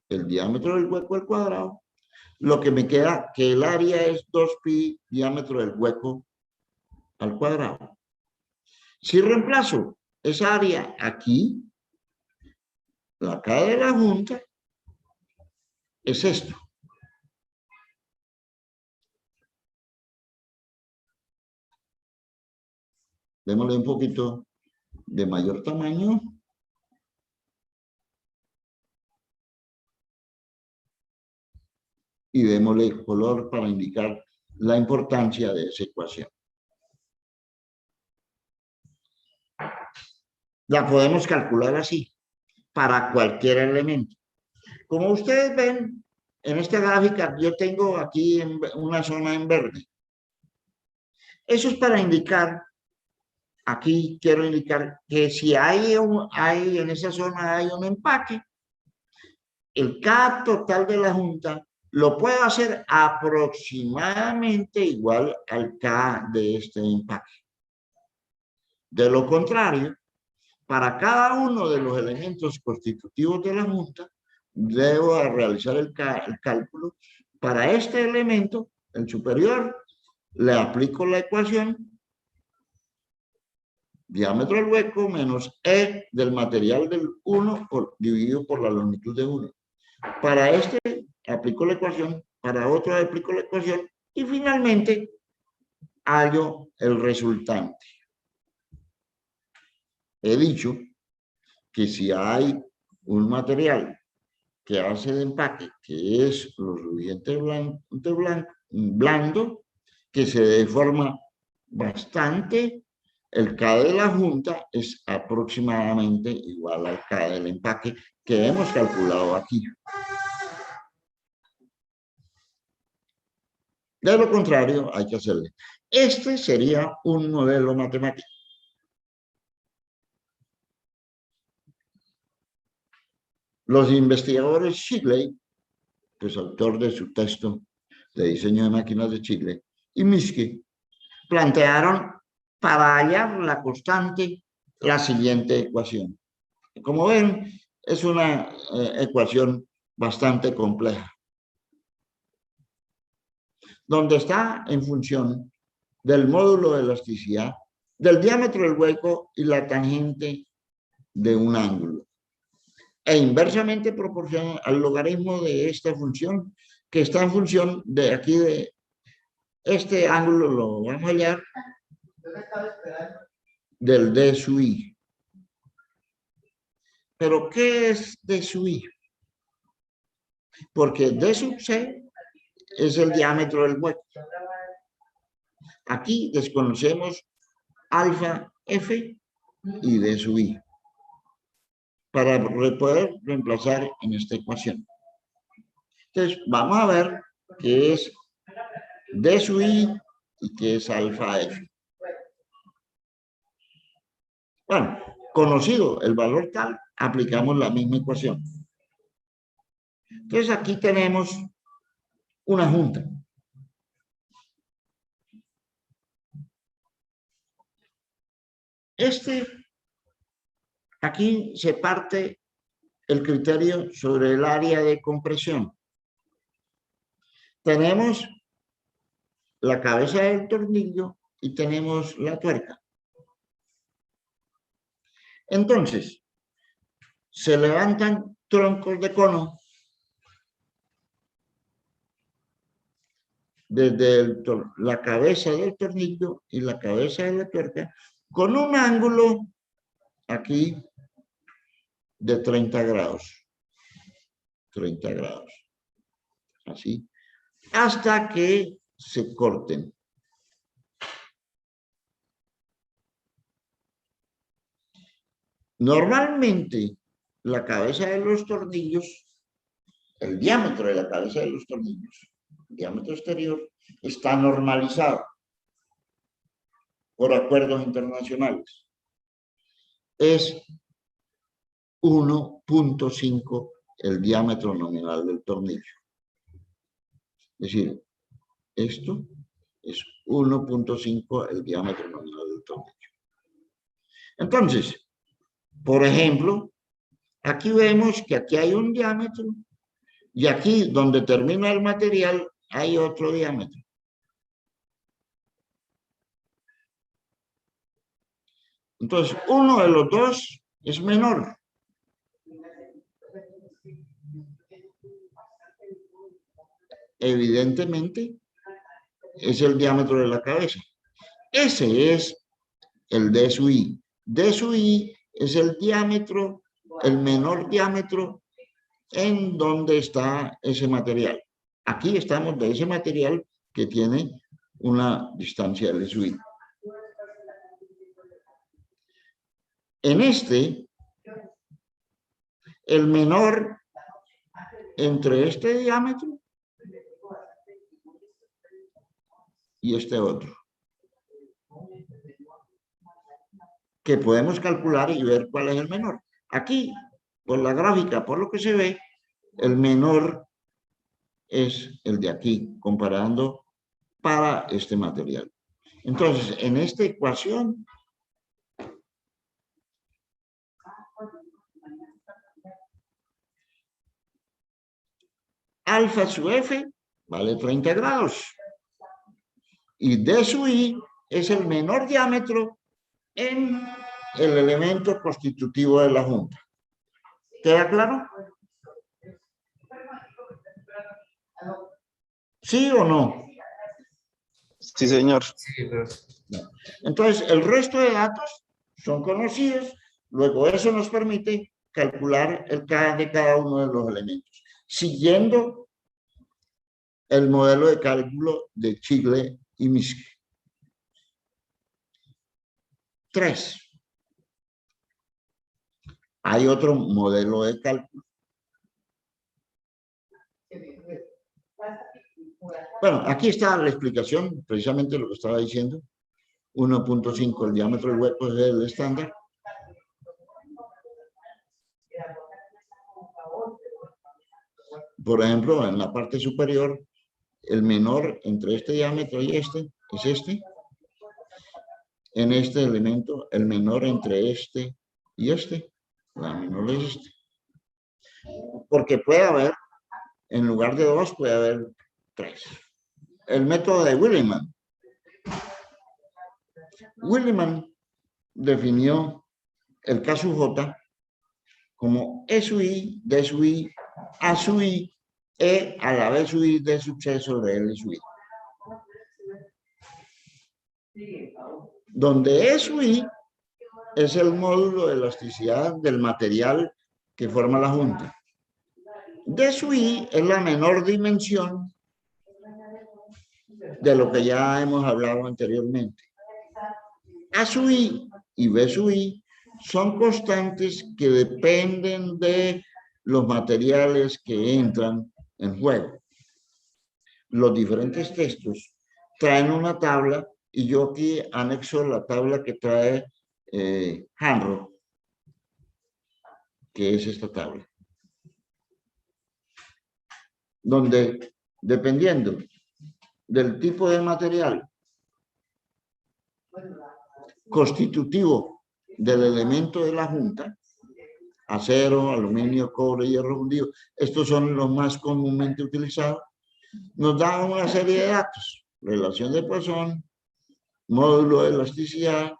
el diámetro del hueco al cuadrado, lo que me queda que el área es 2pi diámetro del hueco al cuadrado. Si reemplazo esa área aquí, la K de la junta es esto. Démosle un poquito de mayor tamaño. Y démosle color para indicar la importancia de esa ecuación. La podemos calcular así, para cualquier elemento. Como ustedes ven, en esta gráfica yo tengo aquí una zona en verde. Eso es para indicar, aquí quiero indicar que si hay en esa zona hay un empaque, el K total de la junta lo puedo hacer aproximadamente igual al K de este empaque. De lo contrario, para cada uno de los elementos constitutivos de la junta, debo realizar el cálculo. Para este elemento, el superior, le aplico la ecuación diámetro del hueco menos E del material del 1 dividido por la longitud de 1. Para este aplico la ecuación, para otro aplico la ecuación y finalmente hallo el resultante. He dicho que si hay un material que hace de empaque, que es lo suficiente blando, que se deforma bastante, el K de la junta es aproximadamente igual al K del empaque que hemos calculado aquí. De lo contrario, hay que hacerle. Este sería un modelo matemático. Los investigadores Shigley, pues autor de su texto de diseño de máquinas de Chile, y Minsky, plantearon para hallar la constante la siguiente ecuación. Como ven, es una ecuación bastante compleja, donde está en función del módulo de elasticidad, del diámetro del hueco y la tangente de un ángulo. E inversamente proporcional al logaritmo de esta función, que está en función de aquí de este ángulo, lo vamos a hallar del D sub I. ¿Pero qué es D sub I? Porque D sub C es el diámetro del hueco. Aquí desconocemos alfa F y D sub I para poder reemplazar en esta ecuación. Entonces, vamos a ver qué es D sub I y qué es alfa F. Bueno, conocido el valor tal, aplicamos la misma ecuación. Entonces, aquí tenemos una junta. Aquí se parte el criterio sobre el área de compresión. Tenemos la cabeza del tornillo y tenemos la tuerca. Entonces, se levantan troncos de cono desde la cabeza del tornillo y la cabeza de la tuerca con un ángulo aquí de 30 grados. 30 grados. Así. Hasta que se corten. Normalmente, la cabeza de los tornillos, el diámetro de la cabeza de los tornillos, el diámetro exterior, está normalizado por acuerdos internacionales. Es 1.5 el diámetro nominal del tornillo. Es decir, esto es 1.5 el diámetro nominal del tornillo. Entonces, por ejemplo, aquí vemos que aquí hay un diámetro y aquí donde termina el material hay otro diámetro. Entonces, uno de los dos es menor. Evidentemente, es el diámetro de la cabeza. Ese es el D sub I. D sub I es el diámetro, el menor diámetro en donde está ese material. Aquí estamos de ese material que tiene una distancia de sub I. En este, el menor entre este diámetro y este otro, que podemos calcular y ver cuál es el menor. Aquí, por la gráfica, por lo que se ve, el menor es el de aquí, comparando para este material. Entonces, en esta ecuación, alfa sub F vale 30 grados. Y D sub I es el menor diámetro en el elemento constitutivo de la junta. ¿Queda claro? ¿Sí o no? Sí, señor. Sí, pero Entonces, el resto de datos son conocidos. Luego, eso nos permite calcular el K de cada uno de los elementos, siguiendo el modelo de cálculo de Chile y Mischke. 3. Hay otro modelo de cálculo. Bueno, aquí está la explicación, precisamente lo que estaba diciendo. 1.5 el diámetro del hueco es el estándar. Por ejemplo, en la parte superior, el menor entre este diámetro y este es este. En este elemento, el menor entre este y este, la menor es este. Porque puede haber, en lugar de 2, puede haber 3. El método de Williman. Williman definió el K sub J como E sub I, D sub I, A sub I, E a la B sub I, D sub C sobre L sub I. Donde E sub I es el módulo de elasticidad del material que forma la junta. D sub I es la menor dimensión de lo que ya hemos hablado anteriormente. A sub I y B sub I son constantes que dependen de los materiales que entran en juego. Los diferentes textos traen una tabla y yo aquí anexo la tabla que trae Hanro, que es esta tabla, donde dependiendo del tipo de material constitutivo del elemento de la junta, acero, aluminio, cobre, hierro fundido, estos son los más comúnmente utilizados, nos da una serie de datos, relación de Poisson, módulo de elasticidad,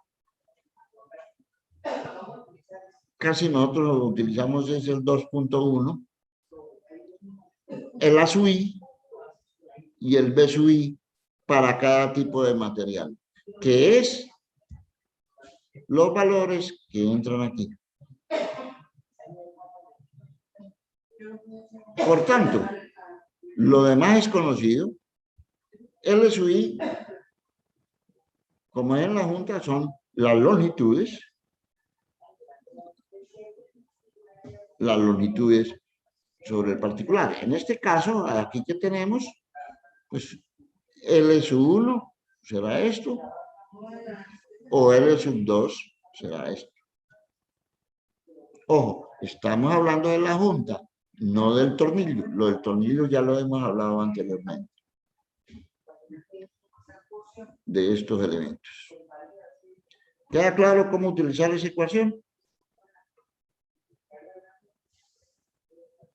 casi nosotros lo utilizamos es el 2.1, el A sub I y el B sub I para cada tipo de material, que es los valores que entran aquí. Por tanto, lo demás es conocido. L sub I, como en la junta, son las longitudes sobre el particular. En este caso, aquí que tenemos, pues L sub 1 será esto, o L sub 2 será esto. Ojo, estamos hablando de la junta, no del tornillo. Lo del tornillo ya lo hemos hablado anteriormente. De estos elementos. ¿Queda claro cómo utilizar esa ecuación?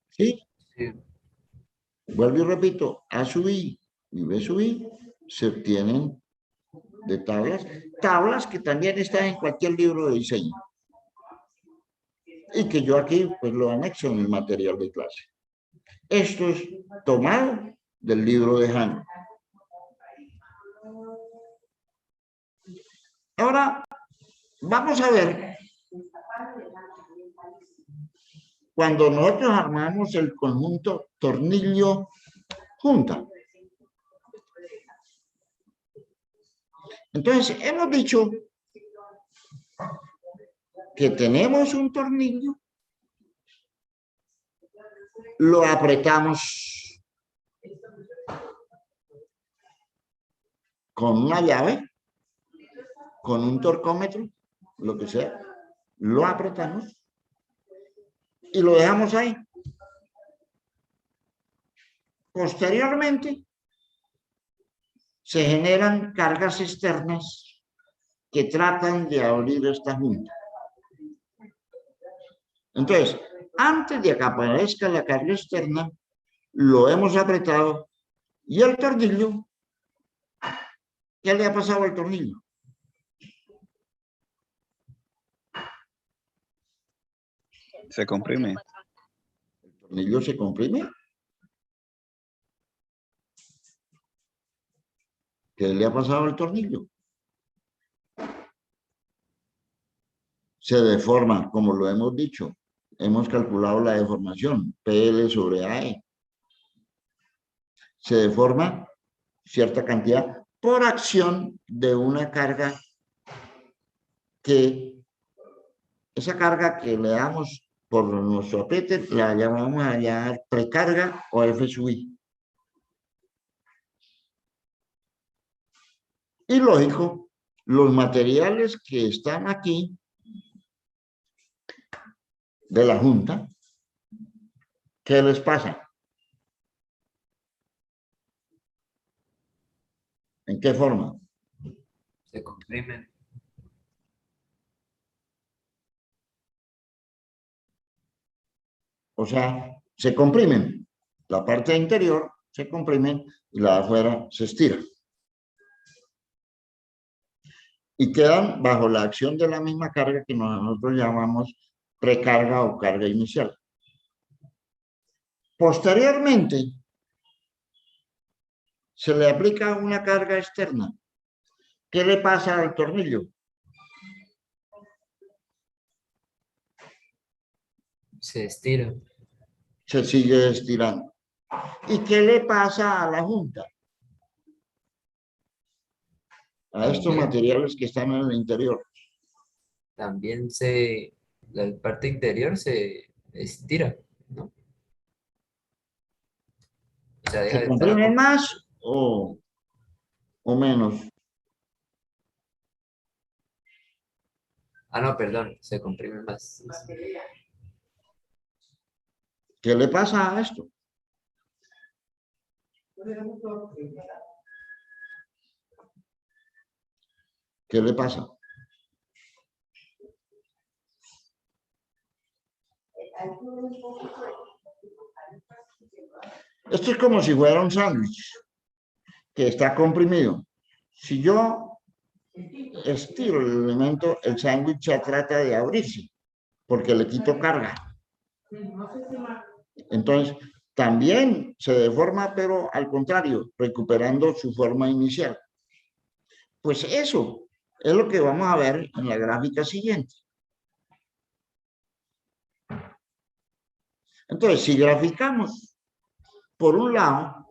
¿Sí? Sí. Vuelvo y repito, A sub I y B sub I se obtienen de tablas que también están en cualquier libro de diseño. Y que yo aquí pues lo anexo en el material de clase. Esto es tomado del libro de Han. Ahora, vamos a ver, cuando nosotros armamos el conjunto tornillo-junta. Entonces, hemos dicho que tenemos un tornillo, lo apretamos con una llave, con un torcómetro, lo que sea, lo apretamos y lo dejamos ahí. Posteriormente, se generan cargas externas que tratan de abrir esta junta. Entonces, antes de que aparezca la carga externa, lo hemos apretado y el tornillo, ¿qué le ha pasado al tornillo? Se comprime. El tornillo se comprime. ¿Qué le ha pasado al tornillo? Se deforma, como lo hemos dicho. Hemos calculado la deformación, PL sobre AE. Se deforma cierta cantidad por acción de una carga que, esa carga que le damos por nuestro apriete, la llamamos a llamar precarga o F sub I. Y lógico, los materiales que están aquí de la junta, ¿qué les pasa? ¿En qué forma? Se comprimen. O sea, se comprimen. La parte interior se comprime y la de afuera se estira. Y quedan bajo la acción de la misma carga que nosotros llamamos precarga o carga inicial. Posteriormente, se le aplica una carga externa. ¿Qué le pasa al tornillo? Se estira. Se sigue estirando. ¿Y qué le pasa a la junta? A estos materiales que están en el interior. También la parte interior se estira, ¿no? O sea, deja ¿Se de estar comprimen más o menos? Ah, no, perdón, se comprime más. ¿Qué le pasa a esto? ¿Qué le pasa? Esto es como si fuera un sándwich que está comprimido. Si yo estiro el elemento, el sándwich ya trata de abrirse porque le quito carga. Entonces, también se deforma, pero al contrario, recuperando su forma inicial. Pues eso es lo que vamos a ver en la gráfica siguiente. Entonces, si graficamos, por un lado,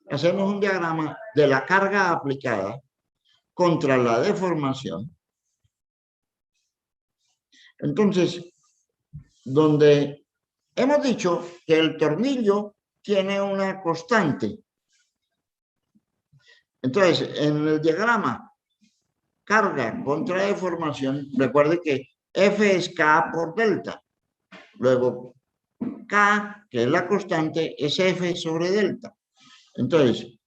hacemos un diagrama de la carga aplicada contra la deformación. Entonces, donde hemos dicho que el tornillo tiene una constante. Entonces, en el diagrama carga contra deformación, recuerde que F es K por delta. Luego, K, que es la constante, es F sobre delta. Entonces,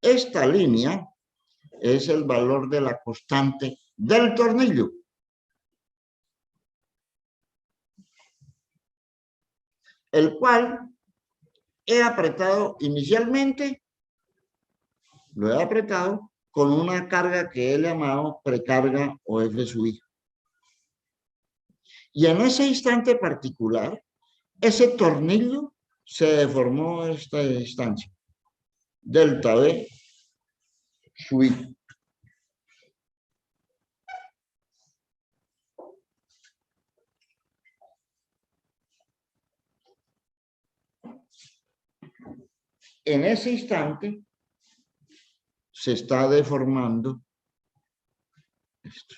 esta línea es el valor de la constante del tornillo. El cual he apretado inicialmente, lo he apretado con una carga que he llamado precarga o F sub I. Y en ese instante particular, ese tornillo se deformó esta distancia, delta B sub I. En ese instante se está deformando esto.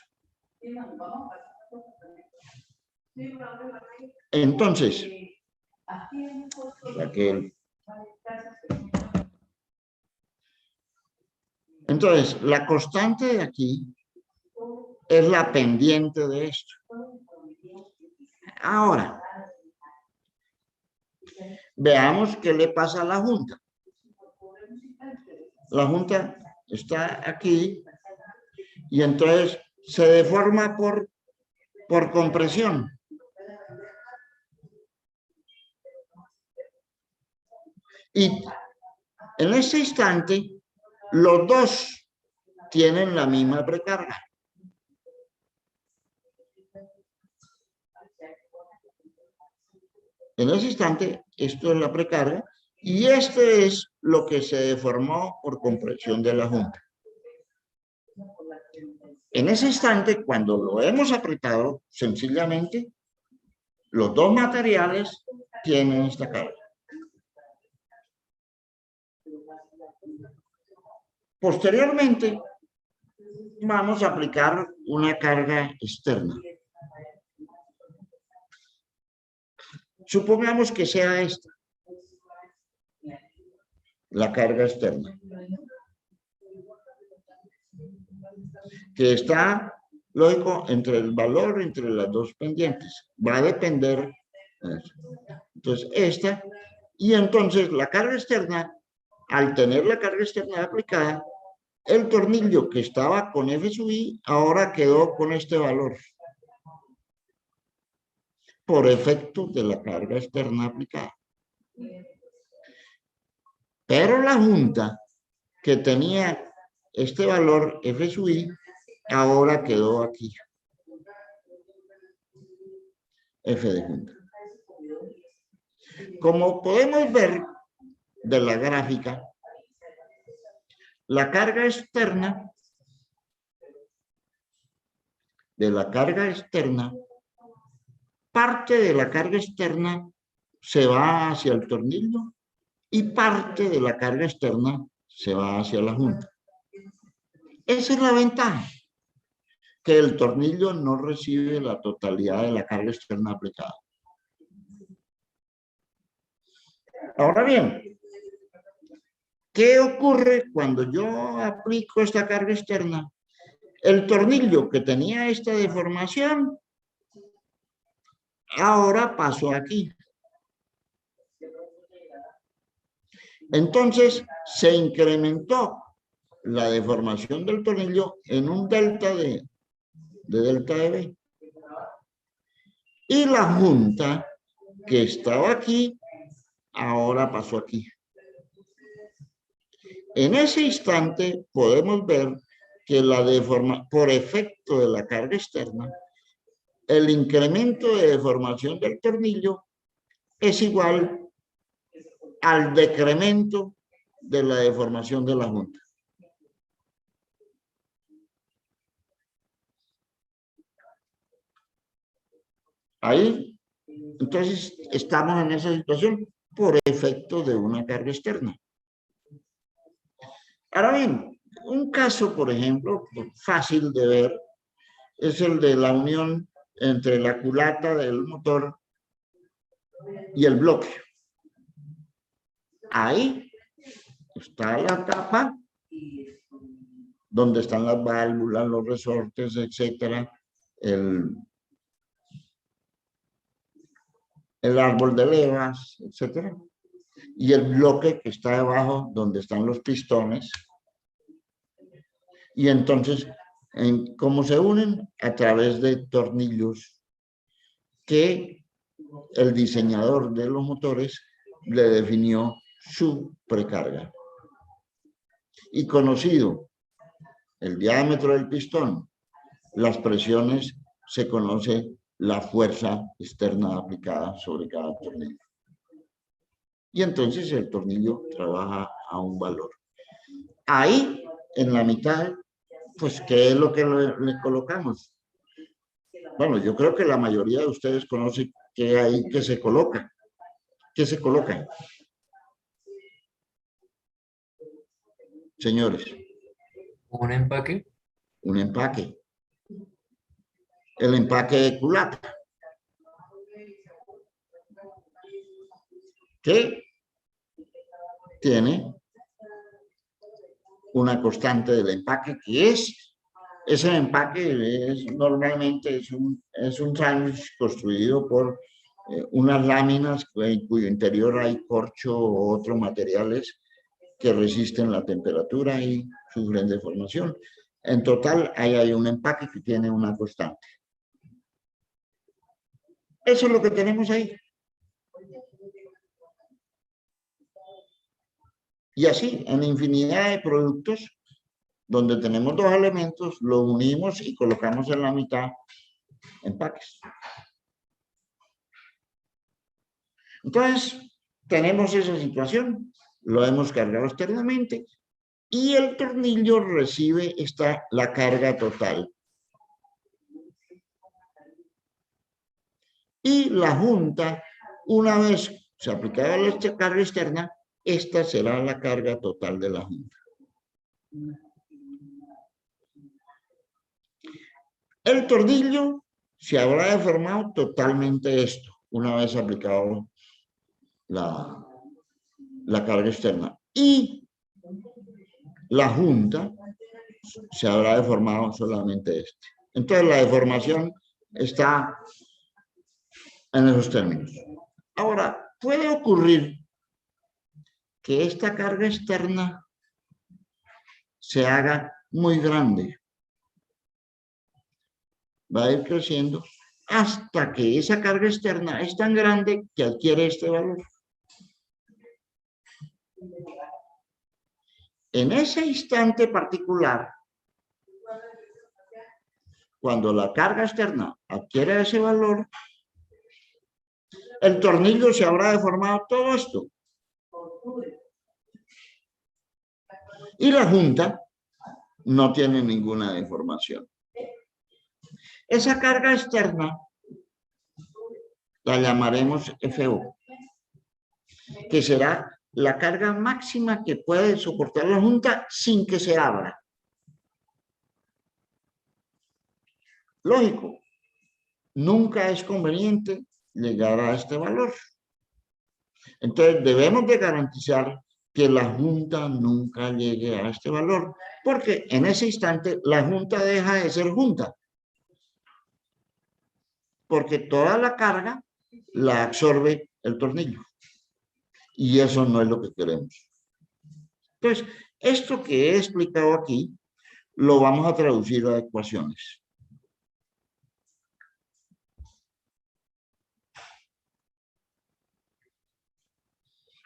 Entonces, la constante de aquí es la pendiente de esto. Ahora, veamos qué le pasa a la junta. La junta está aquí y entonces se deforma por compresión. Y en ese instante, los dos tienen la misma precarga. En ese instante, esto es la precarga y este es lo que se deformó por compresión de la junta. En ese instante, cuando lo hemos apretado, sencillamente, los dos materiales tienen esta carga. Posteriormente, vamos a aplicar una carga externa. Supongamos que sea esta, la carga externa, que está, lógico, entre el valor, entre las dos pendientes. Va a depender. Entonces, esta, y entonces la carga externa, al tener la carga externa aplicada, el tornillo que estaba con F sub I ahora quedó con este valor por efecto de la carga externa aplicada. Pero la junta que tenía este valor F sub I ahora quedó aquí. F de junta. Como podemos ver de la gráfica, la carga externa parte de la carga externa se va hacia el tornillo y parte de la carga externa se va hacia la junta. Esa es la ventaja, que el tornillo no recibe la totalidad de la carga externa aplicada. Ahora bien, ¿qué ocurre cuando yo aplico esta carga externa? El tornillo que tenía esta deformación ahora pasó aquí. Entonces se incrementó la deformación del tornillo en un delta de delta de B. Y la junta que estaba aquí, ahora pasó aquí. En ese instante podemos ver que por efecto de la carga externa, el incremento de deformación del tornillo es igual al decremento de la deformación de la junta. Ahí, entonces, estamos en esa situación por efecto de una carga externa. Ahora bien, un caso, por ejemplo, fácil de ver, es el de la unión entre la culata del motor y el bloque. Ahí está la tapa, donde están las válvulas, los resortes, etcétera, el árbol de levas, etcétera, y el bloque que está debajo, donde están los pistones. Y entonces, ¿cómo se unen? A través de tornillos que el diseñador de los motores le definió su precarga. Y conocido el diámetro del pistón, las presiones, se conoce la fuerza externa aplicada sobre cada tornillo. Y entonces el tornillo trabaja a un valor. Ahí, en la mitad, pues, ¿qué es lo que le colocamos? Bueno, yo creo que la mayoría de ustedes conocen qué hay que se coloca. ¿Qué se coloca? Señores. Un empaque. Un empaque. El empaque de culata. Que tiene una constante del empaque, que es, ese empaque normalmente es un sándwich construido por unas láminas en cuyo interior hay corcho o otros materiales que resisten la temperatura y sufren deformación. En total, ahí hay un empaque que tiene una constante. Eso es lo que tenemos ahí. Y así, en infinidad de productos, donde tenemos dos elementos, los unimos y colocamos en la mitad empaques. Entonces, tenemos esa situación, lo hemos cargado externamente y el tornillo recibe la carga total. Y la junta, una vez se aplicada la carga externa, esta será la carga total de la junta. El tornillo se habrá deformado totalmente esto, una vez aplicado la carga externa. Y la junta se habrá deformado solamente este. Entonces la deformación está en esos términos. Ahora, puede ocurrir que esta carga externa se haga muy grande. Va a ir creciendo hasta que esa carga externa es tan grande que adquiere este valor. En ese instante particular, cuando la carga externa adquiere ese valor, el tornillo se habrá deformado todo esto. Y la junta no tiene ninguna deformación. Esa carga externa la llamaremos FO, que será la carga máxima que puede soportar la junta sin que se abra. Lógico, nunca es conveniente llegar a este valor. Entonces debemos de garantizar que la junta nunca llegue a este valor, porque en ese instante la junta deja de ser junta, porque toda la carga la absorbe el tornillo, y eso no es lo que queremos. Entonces, esto que he explicado aquí, lo vamos a traducir a ecuaciones.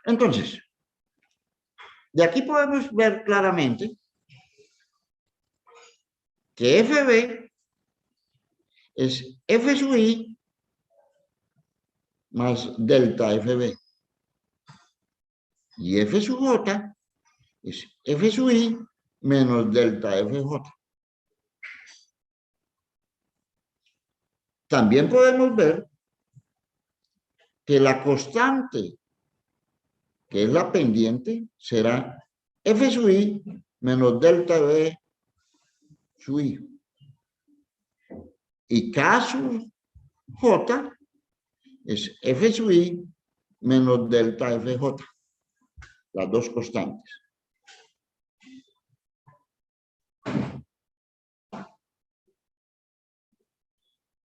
Entonces, de aquí podemos ver claramente que FB es F sub I más delta FB. Y F sub J es F sub I menos delta FJ. También podemos ver que la constante, que es la pendiente, será F sub I menos delta B sub I. Y K sub J es F sub I menos delta FJ. Las dos constantes.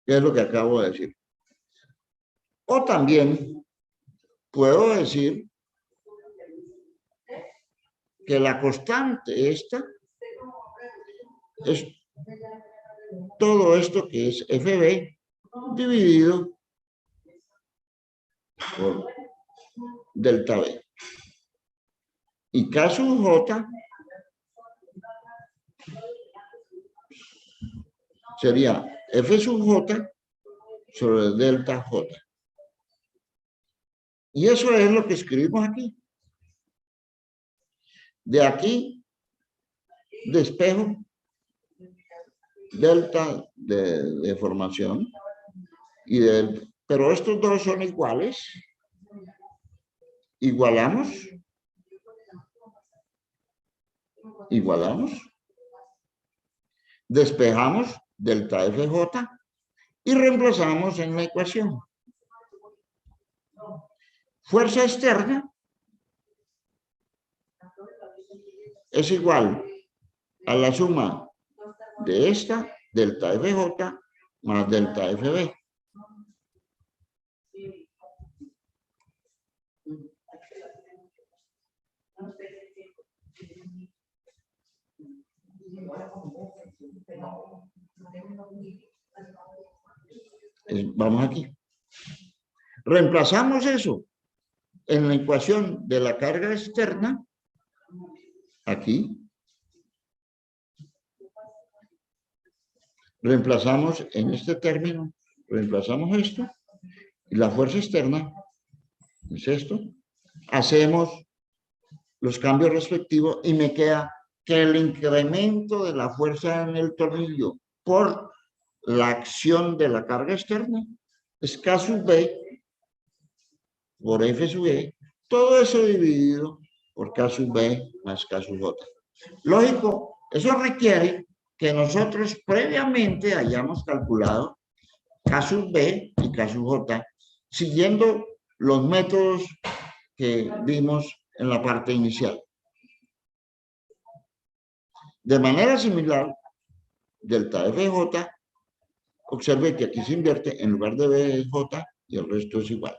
¿Qué es lo que acabo de decir? O también puedo decir que la constante esta es todo esto que es FB dividido por delta B. Y K sub J sería F sub J sobre delta J. Y eso es lo que escribimos aquí. De aquí despejo delta de formación y pero estos dos son iguales. Igualamos. Despejamos delta FJ y reemplazamos en la ecuación. Fuerza externa es igual a la suma de esta, delta FJ, más delta FB. Vamos aquí. Reemplazamos eso en la ecuación de la carga externa, aquí. Reemplazamos en este término, reemplazamos esto, y la fuerza externa es esto. Hacemos los cambios respectivos y me queda que el incremento de la fuerza en el tornillo por la acción de la carga externa es K sub B por F sub E, todo eso dividido por K sub B más K sub J. Lógico, eso requiere que nosotros previamente hayamos calculado K sub B y K sub J siguiendo los métodos que vimos en la parte inicial. De manera similar, delta FJ, observe que aquí se invierte, en lugar de B es J y el resto es igual.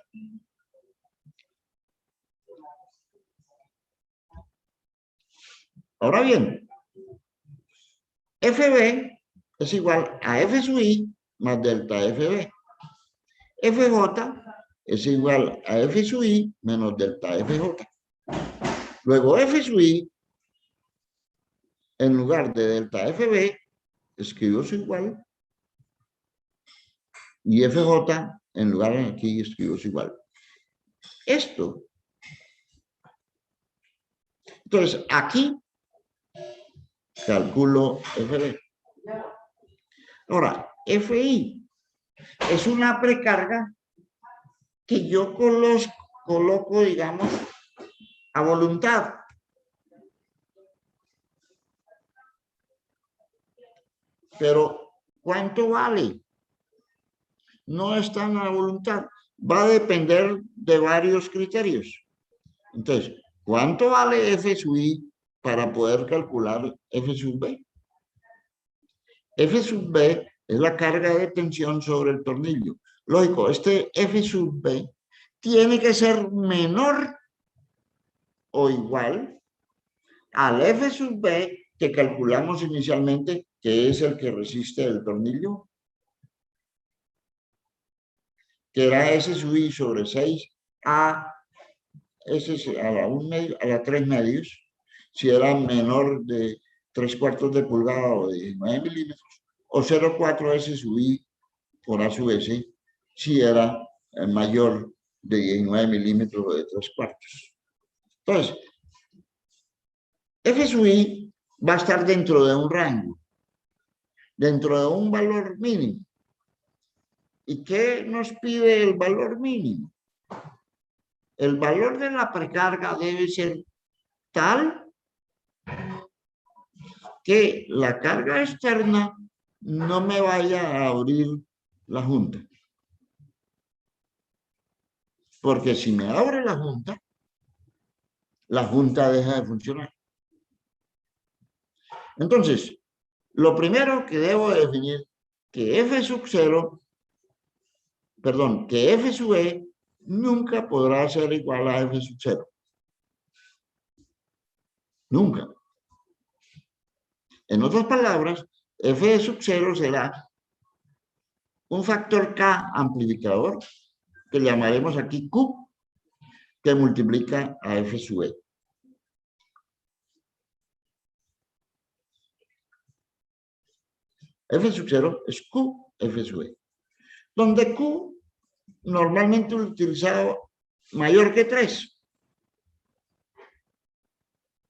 Ahora bien, FB es igual a F sub I más delta FB. FJ es igual a F sub I menos delta FJ. Luego F sub I, en lugar de delta FB, escribo su igual. Y FJ, en lugar de aquí, escribo su igual. Esto. Entonces, aquí calculo FB. Ahora, FI es una precarga que yo coloco, digamos, a voluntad. Pero, ¿cuánto vale? No está en la voluntad. Va a depender de varios criterios. Entonces, ¿cuánto vale F sub I para poder calcular F sub B? F sub B es la carga de tensión sobre el tornillo. Lógico, este F sub B tiene que ser menor o igual al F sub B que calculamos inicialmente, que es el que resiste el tornillo, que era S sub I sobre 6A ese es a la 1 medio, a la 3 medios, si era menor de 3/4 de pulgada o de 9 milímetros, o 0,4 SSUI por A sub S, si era mayor de 19 milímetros o de 3/4. Entonces, F sub I va a estar dentro de un rango, dentro de un valor mínimo. ¿Y qué nos pide el valor mínimo? El valor de la precarga debe ser tal que la carga externa no me vaya a abrir la junta. Porque si me abre la junta deja de funcionar. Entonces, lo primero que debo definir que F sub 0, perdón, que F sub E nunca podrá ser igual a F sub 0. Nunca. En otras palabras, F sub 0 será un factor K amplificador, que llamaremos aquí Q, que multiplica a F sub E. F sub 0 es Q, F sub E. Donde Q normalmente utilizado mayor que 3.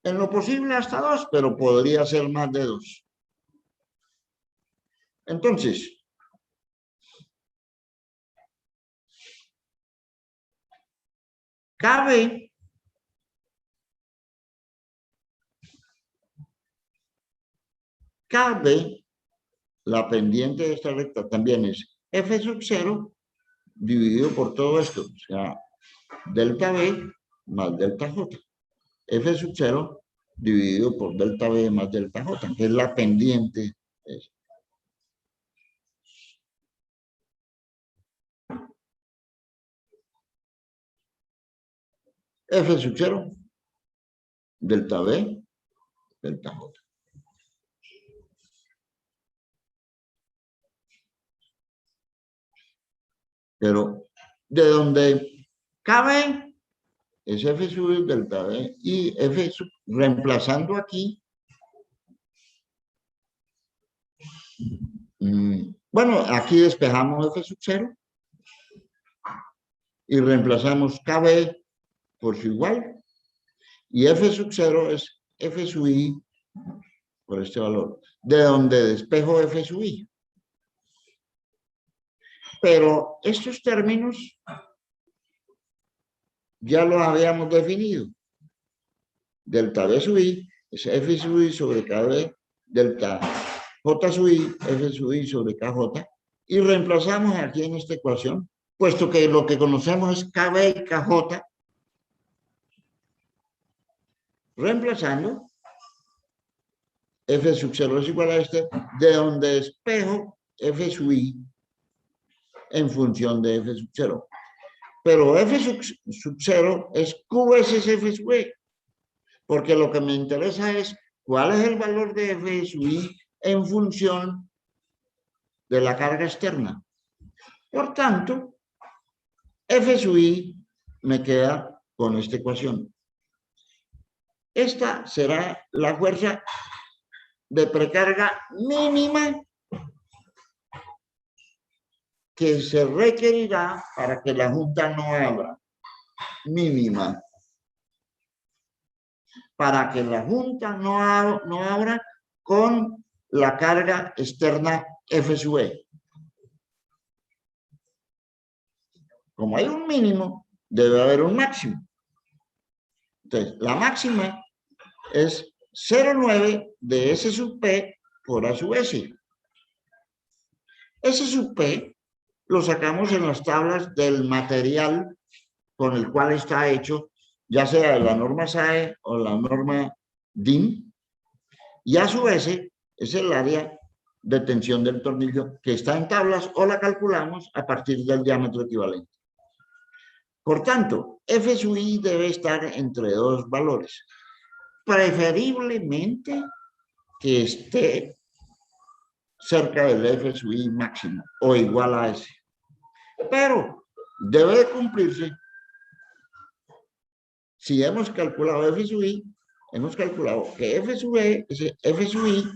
En lo posible hasta 2, pero podría ser más de 2. Entonces, cabe la pendiente de esta recta también es F sub 0 dividido por todo esto, o sea, delta B más delta J. F sub 0 dividido por delta B más delta J, que es la pendiente. F sub 0, delta B, delta J. Pero de donde cabe es F sub delta B y F sub, reemplazando aquí, bueno, aquí despejamos F sub 0 y reemplazamos KB por su igual, y F sub 0 es F sub I por este valor, de donde despejo F sub I. Pero estos términos ya los habíamos definido. Delta B sub I es F sub I sobre KB, delta J sub I, F sub I sobre KJ, y reemplazamos aquí en esta ecuación, puesto que lo que conocemos es KB y KJ, reemplazando F sub 0 es igual a este, de donde despejo F sub I en función de F sub 0. Pero F sub 0 es Q veces F sub E, porque lo que me interesa es cuál es el valor de F sub I en función de la carga externa. Por tanto, F sub I me queda con esta ecuación. Esta será la fuerza de precarga mínima que se requerirá para que la junta no abra. Mínima. Para que la junta no abra con la carga externa F sub E. Como hay un mínimo, debe haber un máximo. Entonces, la máxima es 0,9 de S sub P por A sub S. S sub P lo sacamos en las tablas del material con el cual está hecho, ya sea la norma SAE o la norma DIN, y A sub S es el área de tensión del tornillo que está en tablas o la calculamos a partir del diámetro equivalente. Por tanto, F sub I debe estar entre dos valores, preferiblemente que esté cerca del F sub I máximo o igual a ese. Pero debe cumplirse Si hemos calculado F sub I, hemos calculado que F sub E es F sub I,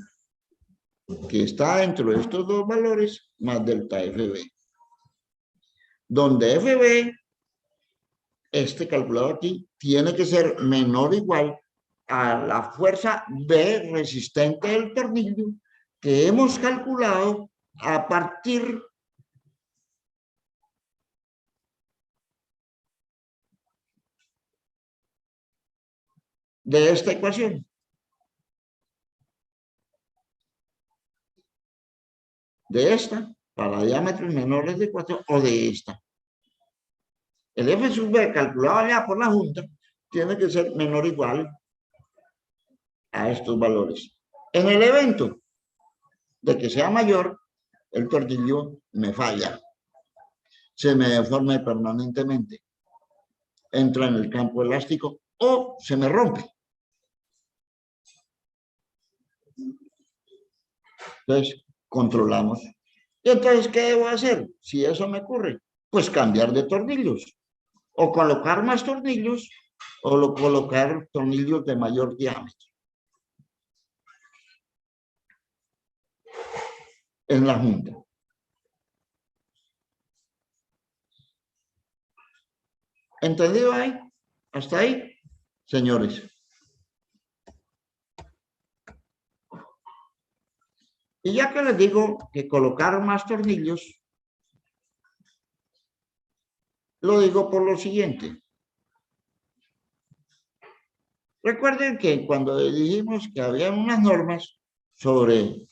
que está dentro de estos dos valores, más delta FB. Donde FB, este calculado aquí, tiene que ser menor o igual a la fuerza B resistente del tornillo que hemos calculado a partir de esta ecuación. De esta, para diámetros menores de 4, o de esta. El F sub B calculado ya por la Junta tiene que ser menor o igual a estos valores. En el evento de que sea mayor, el tornillo me falla. Se me deforme permanentemente. Entra en el campo elástico o se me rompe. Entonces, controlamos. ¿Y entonces qué debo hacer? Si eso me ocurre, pues cambiar de tornillos. O colocar más tornillos, o colocar tornillos de mayor diámetro. En la Junta. ¿Entendido ahí? ¿Hasta ahí? Señores. Y ya que les digo que colocar más tornillos, lo digo por lo siguiente. Recuerden que cuando dijimos que había unas normas sobre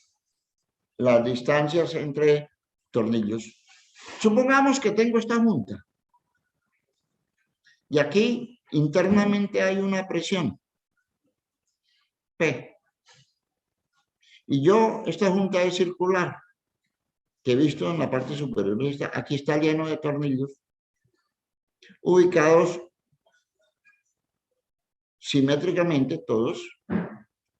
las distancias entre tornillos, supongamos que tengo esta Junta. Y aquí internamente hay una presión P. Y esta Junta es circular, que he visto en la parte superior. Aquí está lleno de tornillos ubicados simétricamente todos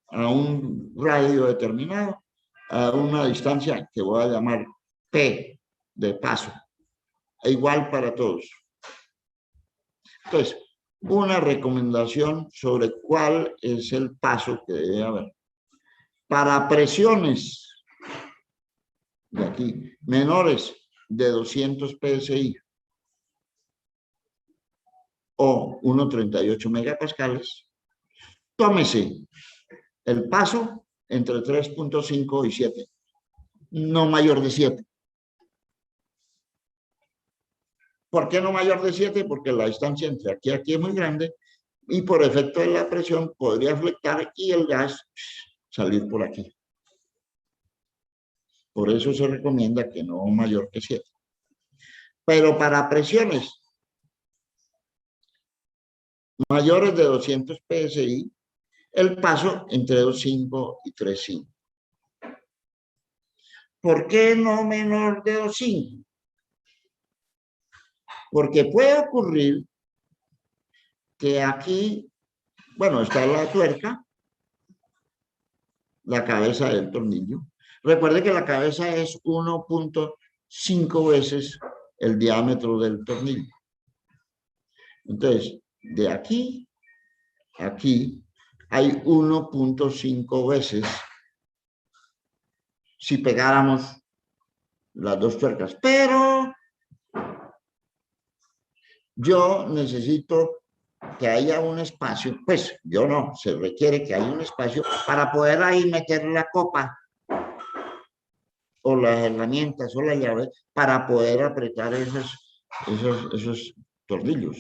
a un radio determinado, a una distancia que voy a llamar P de paso, igual para todos. Entonces, una recomendación sobre cuál es el paso que debe haber. Para presiones de aquí, menores de 200 psi o 1,38 megapascales, tómese el paso entre 3.5 y 7, no mayor de 7. ¿Por qué no mayor de 7? Porque la distancia entre aquí y aquí es muy grande y por efecto de la presión podría flectar y el gas salir por aquí. Por eso se recomienda que no mayor que 7. Pero para presiones mayores de 200 psi, el paso entre 2.5 y 3.5. ¿Por qué no menor de 2.5? Porque puede ocurrir que aquí, bueno, está la tuerca, la cabeza del tornillo. Recuerde que la cabeza es 1.5 veces el diámetro del tornillo. Entonces, de aquí a aquí hay 1.5 veces si pegáramos las dos tuercas. Pero yo necesito que haya un espacio, pues yo no, se requiere que haya un espacio para poder ahí meter la copa o las herramientas o la llave para poder apretar esos tornillos.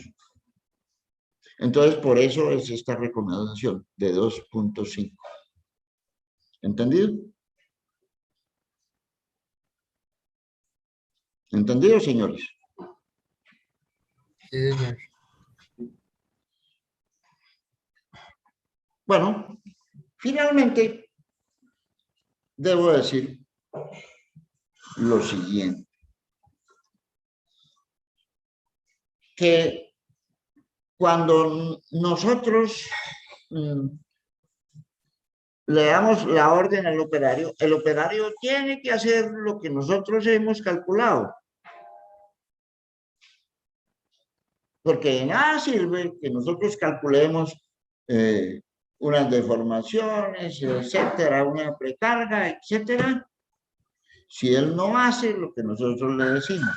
Entonces, por eso es esta recomendación de 2.5. ¿Entendido? ¿Entendido, señores? Sí, señor. Bueno, finalmente, debo decir lo siguiente. Que cuando nosotros le damos la orden al operario, el operario tiene que hacer lo que nosotros hemos calculado. Porque de nada sirve que nosotros calculemos unas deformaciones, etcétera, una precarga, etcétera, si él no hace lo que nosotros le decimos.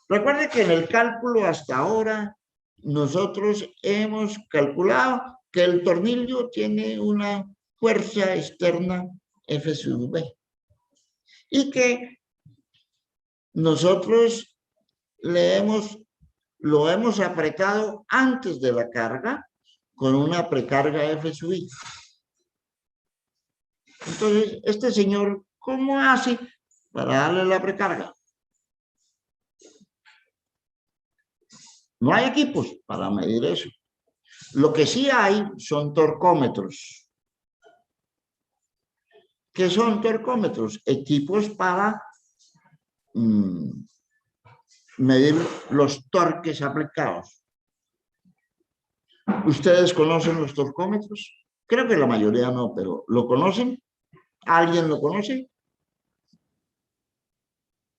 Recuerde que en el cálculo hasta ahora nosotros hemos calculado que el tornillo tiene una fuerza externa F sub B y que nosotros lo hemos apretado antes de la carga con una precarga F sub I. Entonces, este señor, ¿cómo hace para darle la precarga? No hay equipos para medir eso. Lo que sí hay son torcómetros. ¿Qué son torcómetros? Equipos para medir los torques aplicados. ¿Ustedes conocen los torcómetros? Creo que la mayoría no, pero ¿lo conocen? ¿Alguien lo conoce?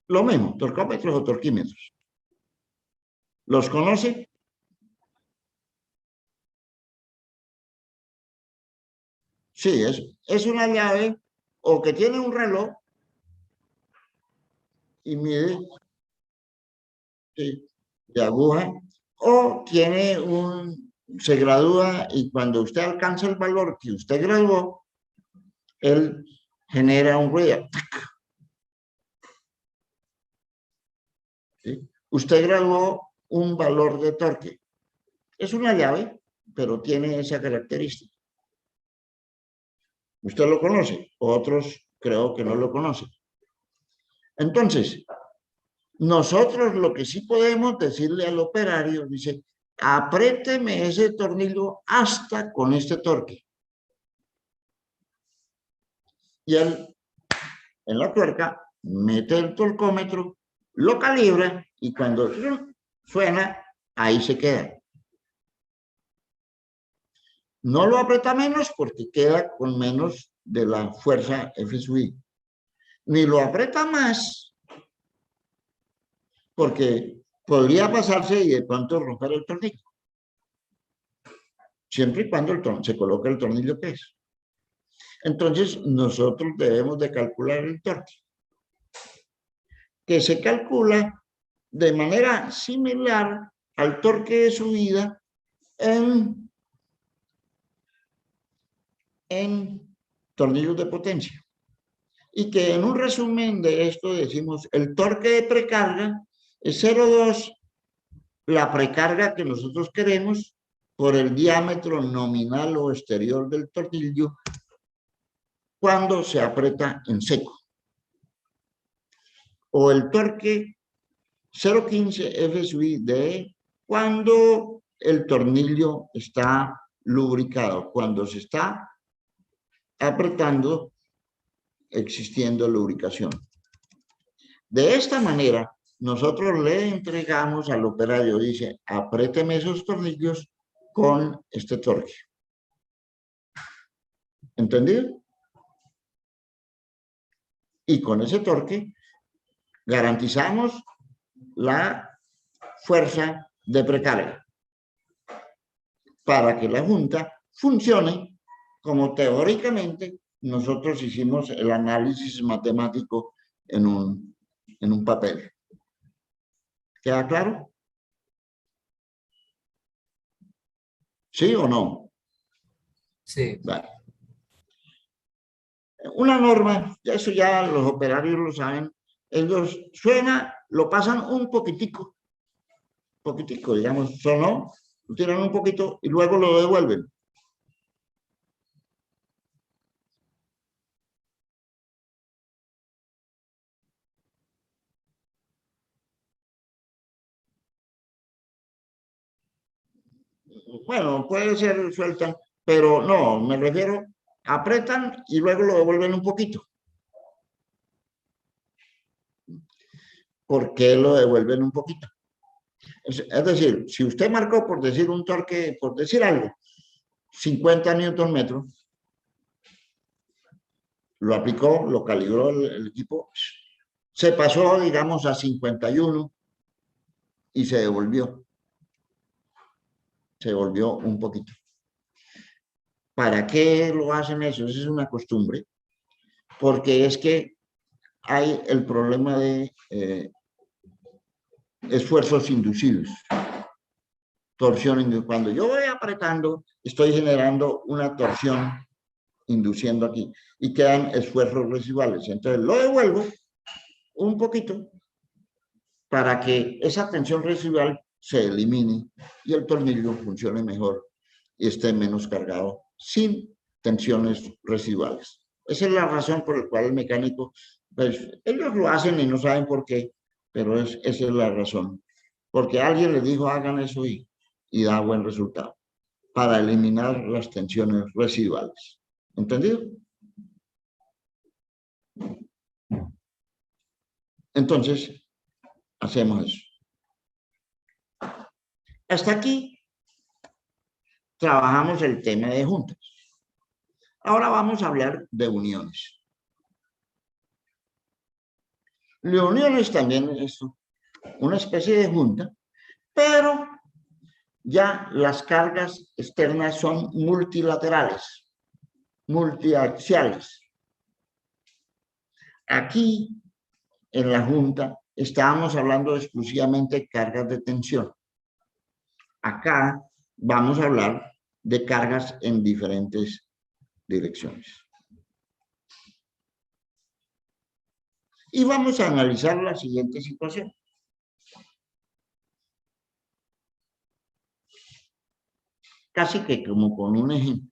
Lo mismo, torcómetros o torquímetros. ¿Los conoce? Sí, es una llave o que tiene un reloj y mide de aguja, o tiene se gradúa y cuando usted alcanza el valor que usted graduó, él genera un ruido. ¿Sí? Usted graduó un valor de torque. Es una llave, pero tiene esa característica. ¿Usted lo conoce? Otros creo que no lo conocen. Entonces, nosotros lo que sí podemos decirle al operario, dice, apriéteme ese tornillo hasta con este torque. Y él, en la tuerca, mete el torcómetro, lo calibra y cuando suena, ahí se queda. No lo aprieta menos porque queda con menos de la fuerza F sub I. Ni lo aprieta más porque podría pasarse y de pronto romper el tornillo. Siempre y cuando se coloque el tornillo que es. Entonces, nosotros debemos de calcular el torque, que se calcula de manera similar al torque de subida en tornillos de potencia. Y que en un resumen de esto decimos, el torque de precarga es 0,2, la precarga que nosotros queremos por el diámetro nominal o exterior del tornillo cuando se aprieta en seco. O el torque 0,15 F sub I de cuando el tornillo está lubricado, cuando se está apretando existiendo lubricación. De esta manera, nosotros le entregamos al operario, dice, apriéteme esos tornillos con este torque. ¿Entendido? Y con ese torque garantizamos la fuerza de precarga para que la junta funcione como teóricamente nosotros hicimos el análisis matemático en un papel. ¿Queda claro? ¿Sí o no? Sí. Vale. Una norma, eso ya los operarios lo saben, ellos suena, lo pasan un poquitico, digamos, sonó, lo tiran un poquito y luego lo devuelven. Bueno, puede ser sueltan, pero no, me refiero, apretan y luego lo devuelven un poquito. ¿Por qué lo devuelven un poquito? Es decir, si usted marcó, por decir un torque, por decir algo, 50 newton metros, lo aplicó, lo calibró el equipo, se pasó, digamos, a 51, y se devolvió. Se devolvió un poquito. ¿Para qué lo hacen eso? Esa es una costumbre. Porque es que hay el problema de esfuerzos inducidos. Torsión. Cuando yo voy apretando, estoy generando una torsión induciendo aquí y quedan esfuerzos residuales. Entonces lo devuelvo un poquito para que esa tensión residual se elimine y el tornillo funcione mejor y esté menos cargado sin tensiones residuales. Esa es la razón por la cual el mecánico, pues ellos lo hacen y no saben por qué, pero esa es la razón. Porque alguien les dijo hagan eso y da buen resultado para eliminar las tensiones residuales. ¿Entendido? Entonces, hacemos eso. Hasta aquí trabajamos el tema de juntas. Ahora vamos a hablar de uniones. Las uniones también es una especie de junta, pero ya las cargas externas son multilaterales, multiaxiales. Aquí, en la junta, estábamos hablando exclusivamente de cargas de tensión. Acá vamos a hablar de cargas en diferentes direcciones. Y vamos a analizar la siguiente situación. Casi que como con un ejemplo.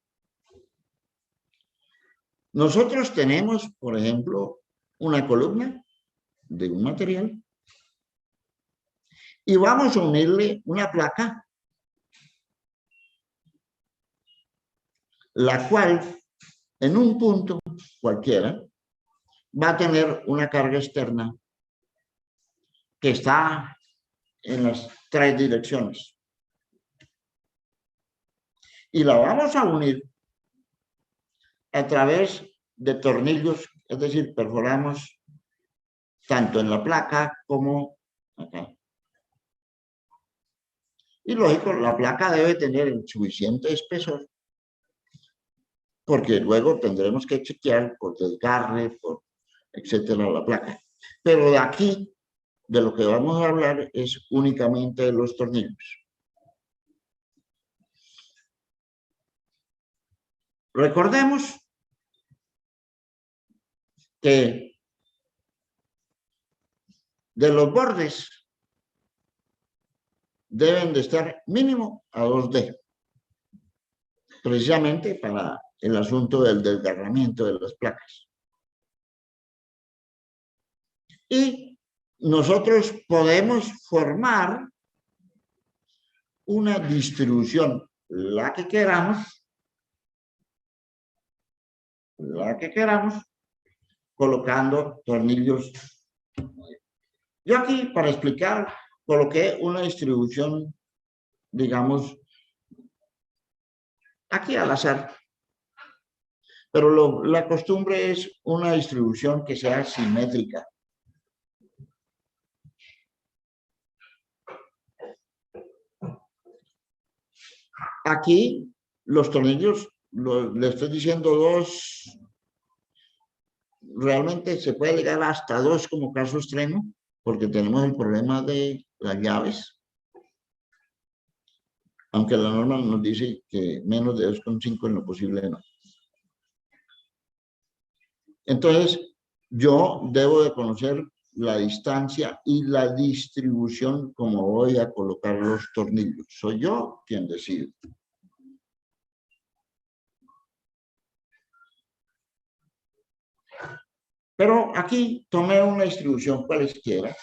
Nosotros tenemos, por ejemplo, una columna de un material y vamos a unirle una placa, la cual en un punto cualquiera va a tener una carga externa que está en las tres direcciones. Y la vamos a unir a través de tornillos, es decir, perforamos tanto en la placa como acá. Y lógico, la placa debe tener el suficiente espesor, porque luego tendremos que chequear por desgarre, por etcétera, la placa. Pero de aquí, de lo que vamos a hablar es únicamente de los tornillos. Recordemos que de los bordes deben de estar mínimo a 2D, precisamente para el asunto del desgarramiento de las placas. Y nosotros podemos formar una distribución, la que queramos, colocando tornillos. Yo aquí, para explicar, coloqué una distribución, digamos, aquí al azar. Pero la costumbre es una distribución que sea simétrica. Aquí los tornillos, le estoy diciendo dos, realmente se puede llegar hasta dos como caso extremo, porque tenemos el problema de las llaves. Aunque la norma nos dice que menos de 2,5 en lo posible no. Entonces, yo debo de conocer la distancia y la distribución como voy a colocar los tornillos. Soy yo quien decide. Pero aquí tomé una distribución cualesquiera,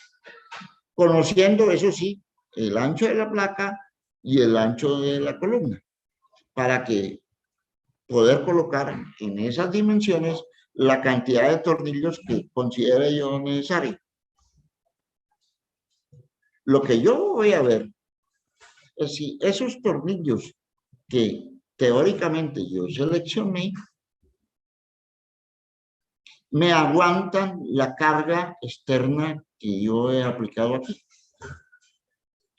conociendo, eso sí, el ancho de la placa y el ancho de la columna, para que poder colocar en esas dimensiones la cantidad de tornillos que considere yo necesario. Lo que yo voy a ver es si esos tornillos que teóricamente yo seleccioné me aguantan la carga externa que yo he aplicado aquí.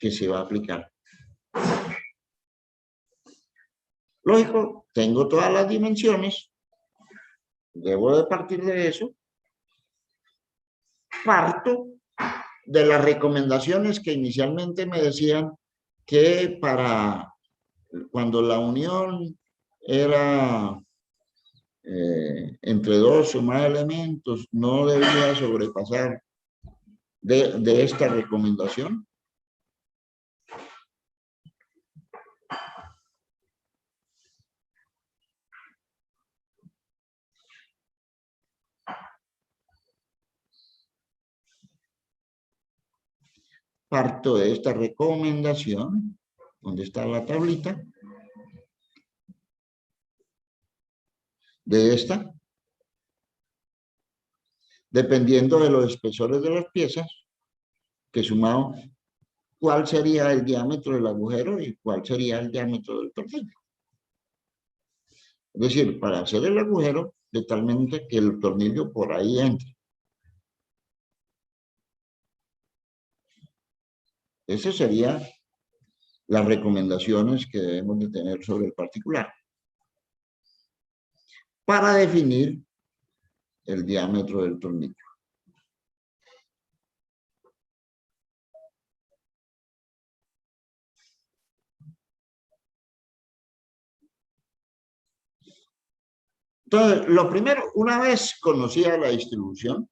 que se va a aplicar. Lógico, tengo todas las dimensiones, debo de partir de eso, parto de las recomendaciones que inicialmente me decían que para cuando la unión era entre dos o más elementos, no debía sobrepasar de esta recomendación. Parto de esta recomendación, donde está la tablita, de esta, dependiendo de los espesores de las piezas, que sumado, cuál sería el diámetro del agujero y cuál sería el diámetro del tornillo. Es decir, para hacer el agujero, de tal manera que el tornillo por ahí entre. Esas serían las recomendaciones que debemos de tener sobre el particular para definir el diámetro del tornillo. Entonces, lo primero, una vez conocida la distribución,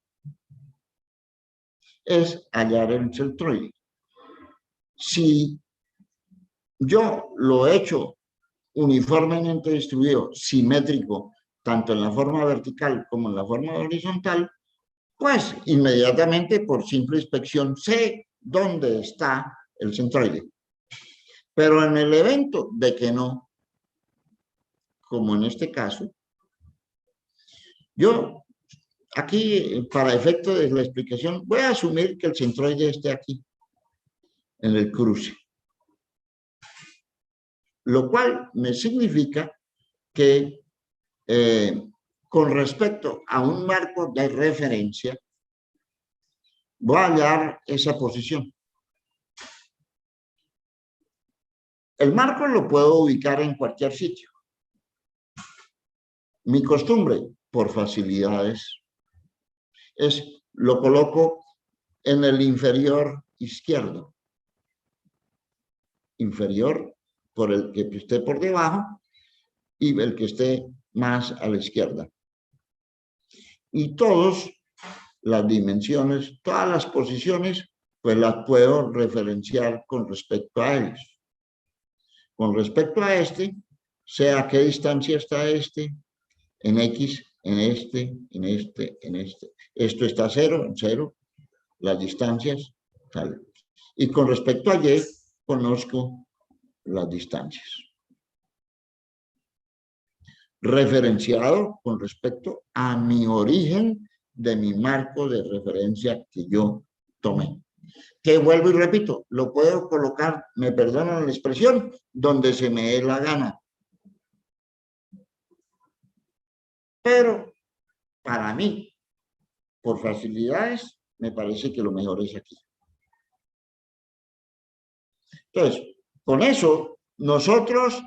es hallar el centroide. Si yo lo he hecho uniformemente distribuido, simétrico, tanto en la forma vertical como en la forma horizontal, pues inmediatamente por simple inspección sé dónde está el centroide. Pero en el evento de que no, como en este caso, yo aquí, para efecto de la explicación, voy a asumir que el centroide esté aquí, en el cruce. Lo cual me significa que con respecto a un marco de referencia, voy a hallar esa posición. El marco lo puedo ubicar en cualquier sitio. Mi costumbre, por facilidades, lo coloco en el inferior izquierdo. Inferior por el que esté por debajo y el que esté más a la izquierda. Y todas las dimensiones, todas las posiciones, pues las puedo referenciar con respecto a ellos. Con respecto a este, sé a qué distancia está este, en X, en este, en este, en este. Esto está a 0, en 0, las distancias, tal. Y con respecto a Y, conozco las distancias. Referenciado con respecto a mi origen de mi marco de referencia que yo tomé. Que vuelvo y repito, lo puedo colocar, me perdonan la expresión, donde se me dé la gana. Pero para mí, por facilidades, me parece que lo mejor es aquí. Entonces, con eso, nosotros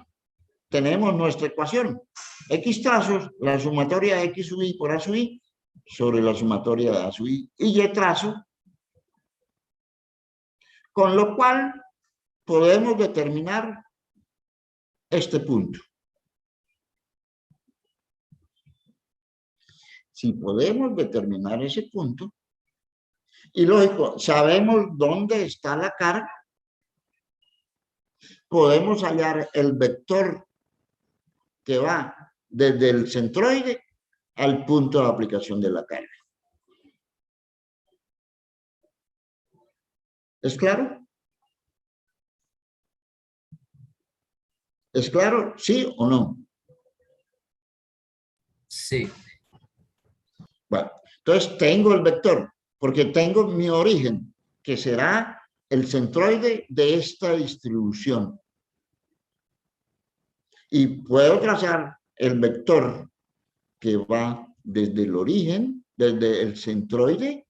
tenemos nuestra ecuación. X trazos, la sumatoria de X sub I por A sub I, sobre la sumatoria de A sub I, y Y trazo, con lo cual podemos determinar este punto. Si podemos determinar ese punto, y lógico, sabemos dónde está la carga, podemos hallar el vector que va desde el centroide al punto de aplicación de la carga. ¿Es claro? ¿Es claro? ¿Sí o no? Sí. Bueno, entonces tengo el vector, porque tengo mi origen, que será el centroide de esta distribución. Y puedo trazar el vector que va desde el origen, desde el centroide,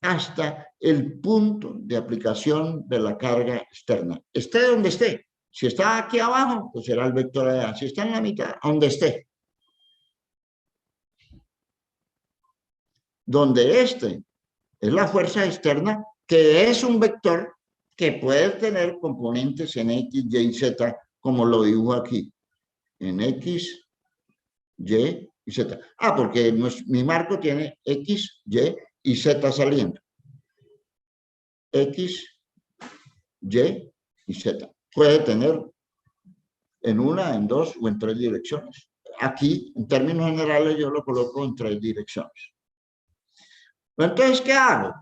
hasta el punto de aplicación de la carga externa. Esté donde esté. Si está aquí abajo, pues será el vector allá. Si está en la mitad, donde esté. Donde este es la fuerza externa, que es un vector que puede tener componentes en X, Y, Z, como lo dibujo aquí. En X, Y y Z. Ah, porque mi marco tiene X, Y Z saliendo. X, Y y Z. Puede tener en una, en dos o en tres direcciones. Aquí, en términos generales, yo lo coloco en tres direcciones. Entonces, ¿qué hago?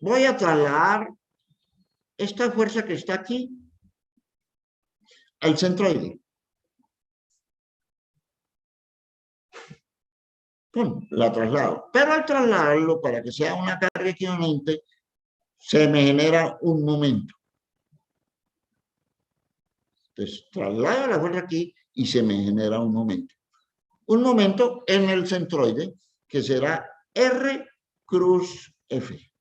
Voy a trasladar esta fuerza que está aquí al centroide. ¡Pum! La traslado. Pero al trasladarlo, para que sea una carga equivalente, se me genera un momento. Entonces, traslado la fuerza aquí y se me genera un momento. Un momento en el centroide, que será R cruz F.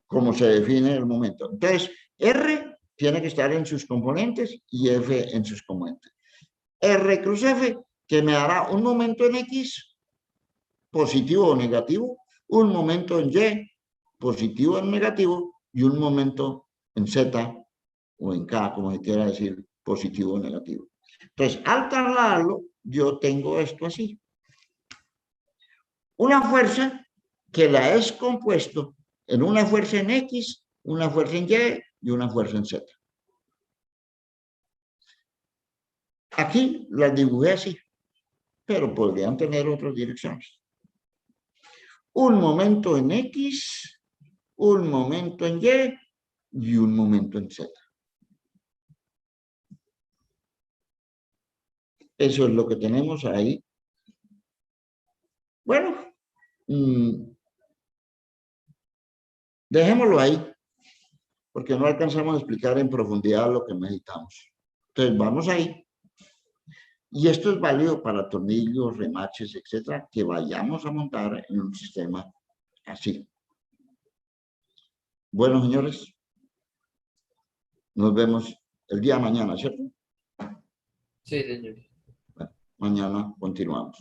Como se define el momento. Entonces, R tiene que estar en sus componentes y F en sus componentes. R cruz F, que me dará un momento en X, positivo o negativo, un momento en Y, positivo o negativo, y un momento en Z o en K, como se quiera decir, positivo o negativo. Entonces, al trasladarlo, yo tengo esto así. Una fuerza que la he compuesto en una fuerza en X, una fuerza en Y y una fuerza en Z. Aquí las dibujé así, pero podrían tener otras direcciones. Un momento en X, un momento en Y y un momento en Z. Eso es lo que tenemos ahí. Bueno, dejémoslo ahí, porque no alcanzamos a explicar en profundidad lo que necesitamos. Entonces, vamos ahí. Y esto es válido para tornillos, remaches, etcétera, que vayamos a montar en un sistema así. Bueno, señores, nos vemos el día de mañana, ¿cierto? Sí, señor. Bueno, mañana continuamos.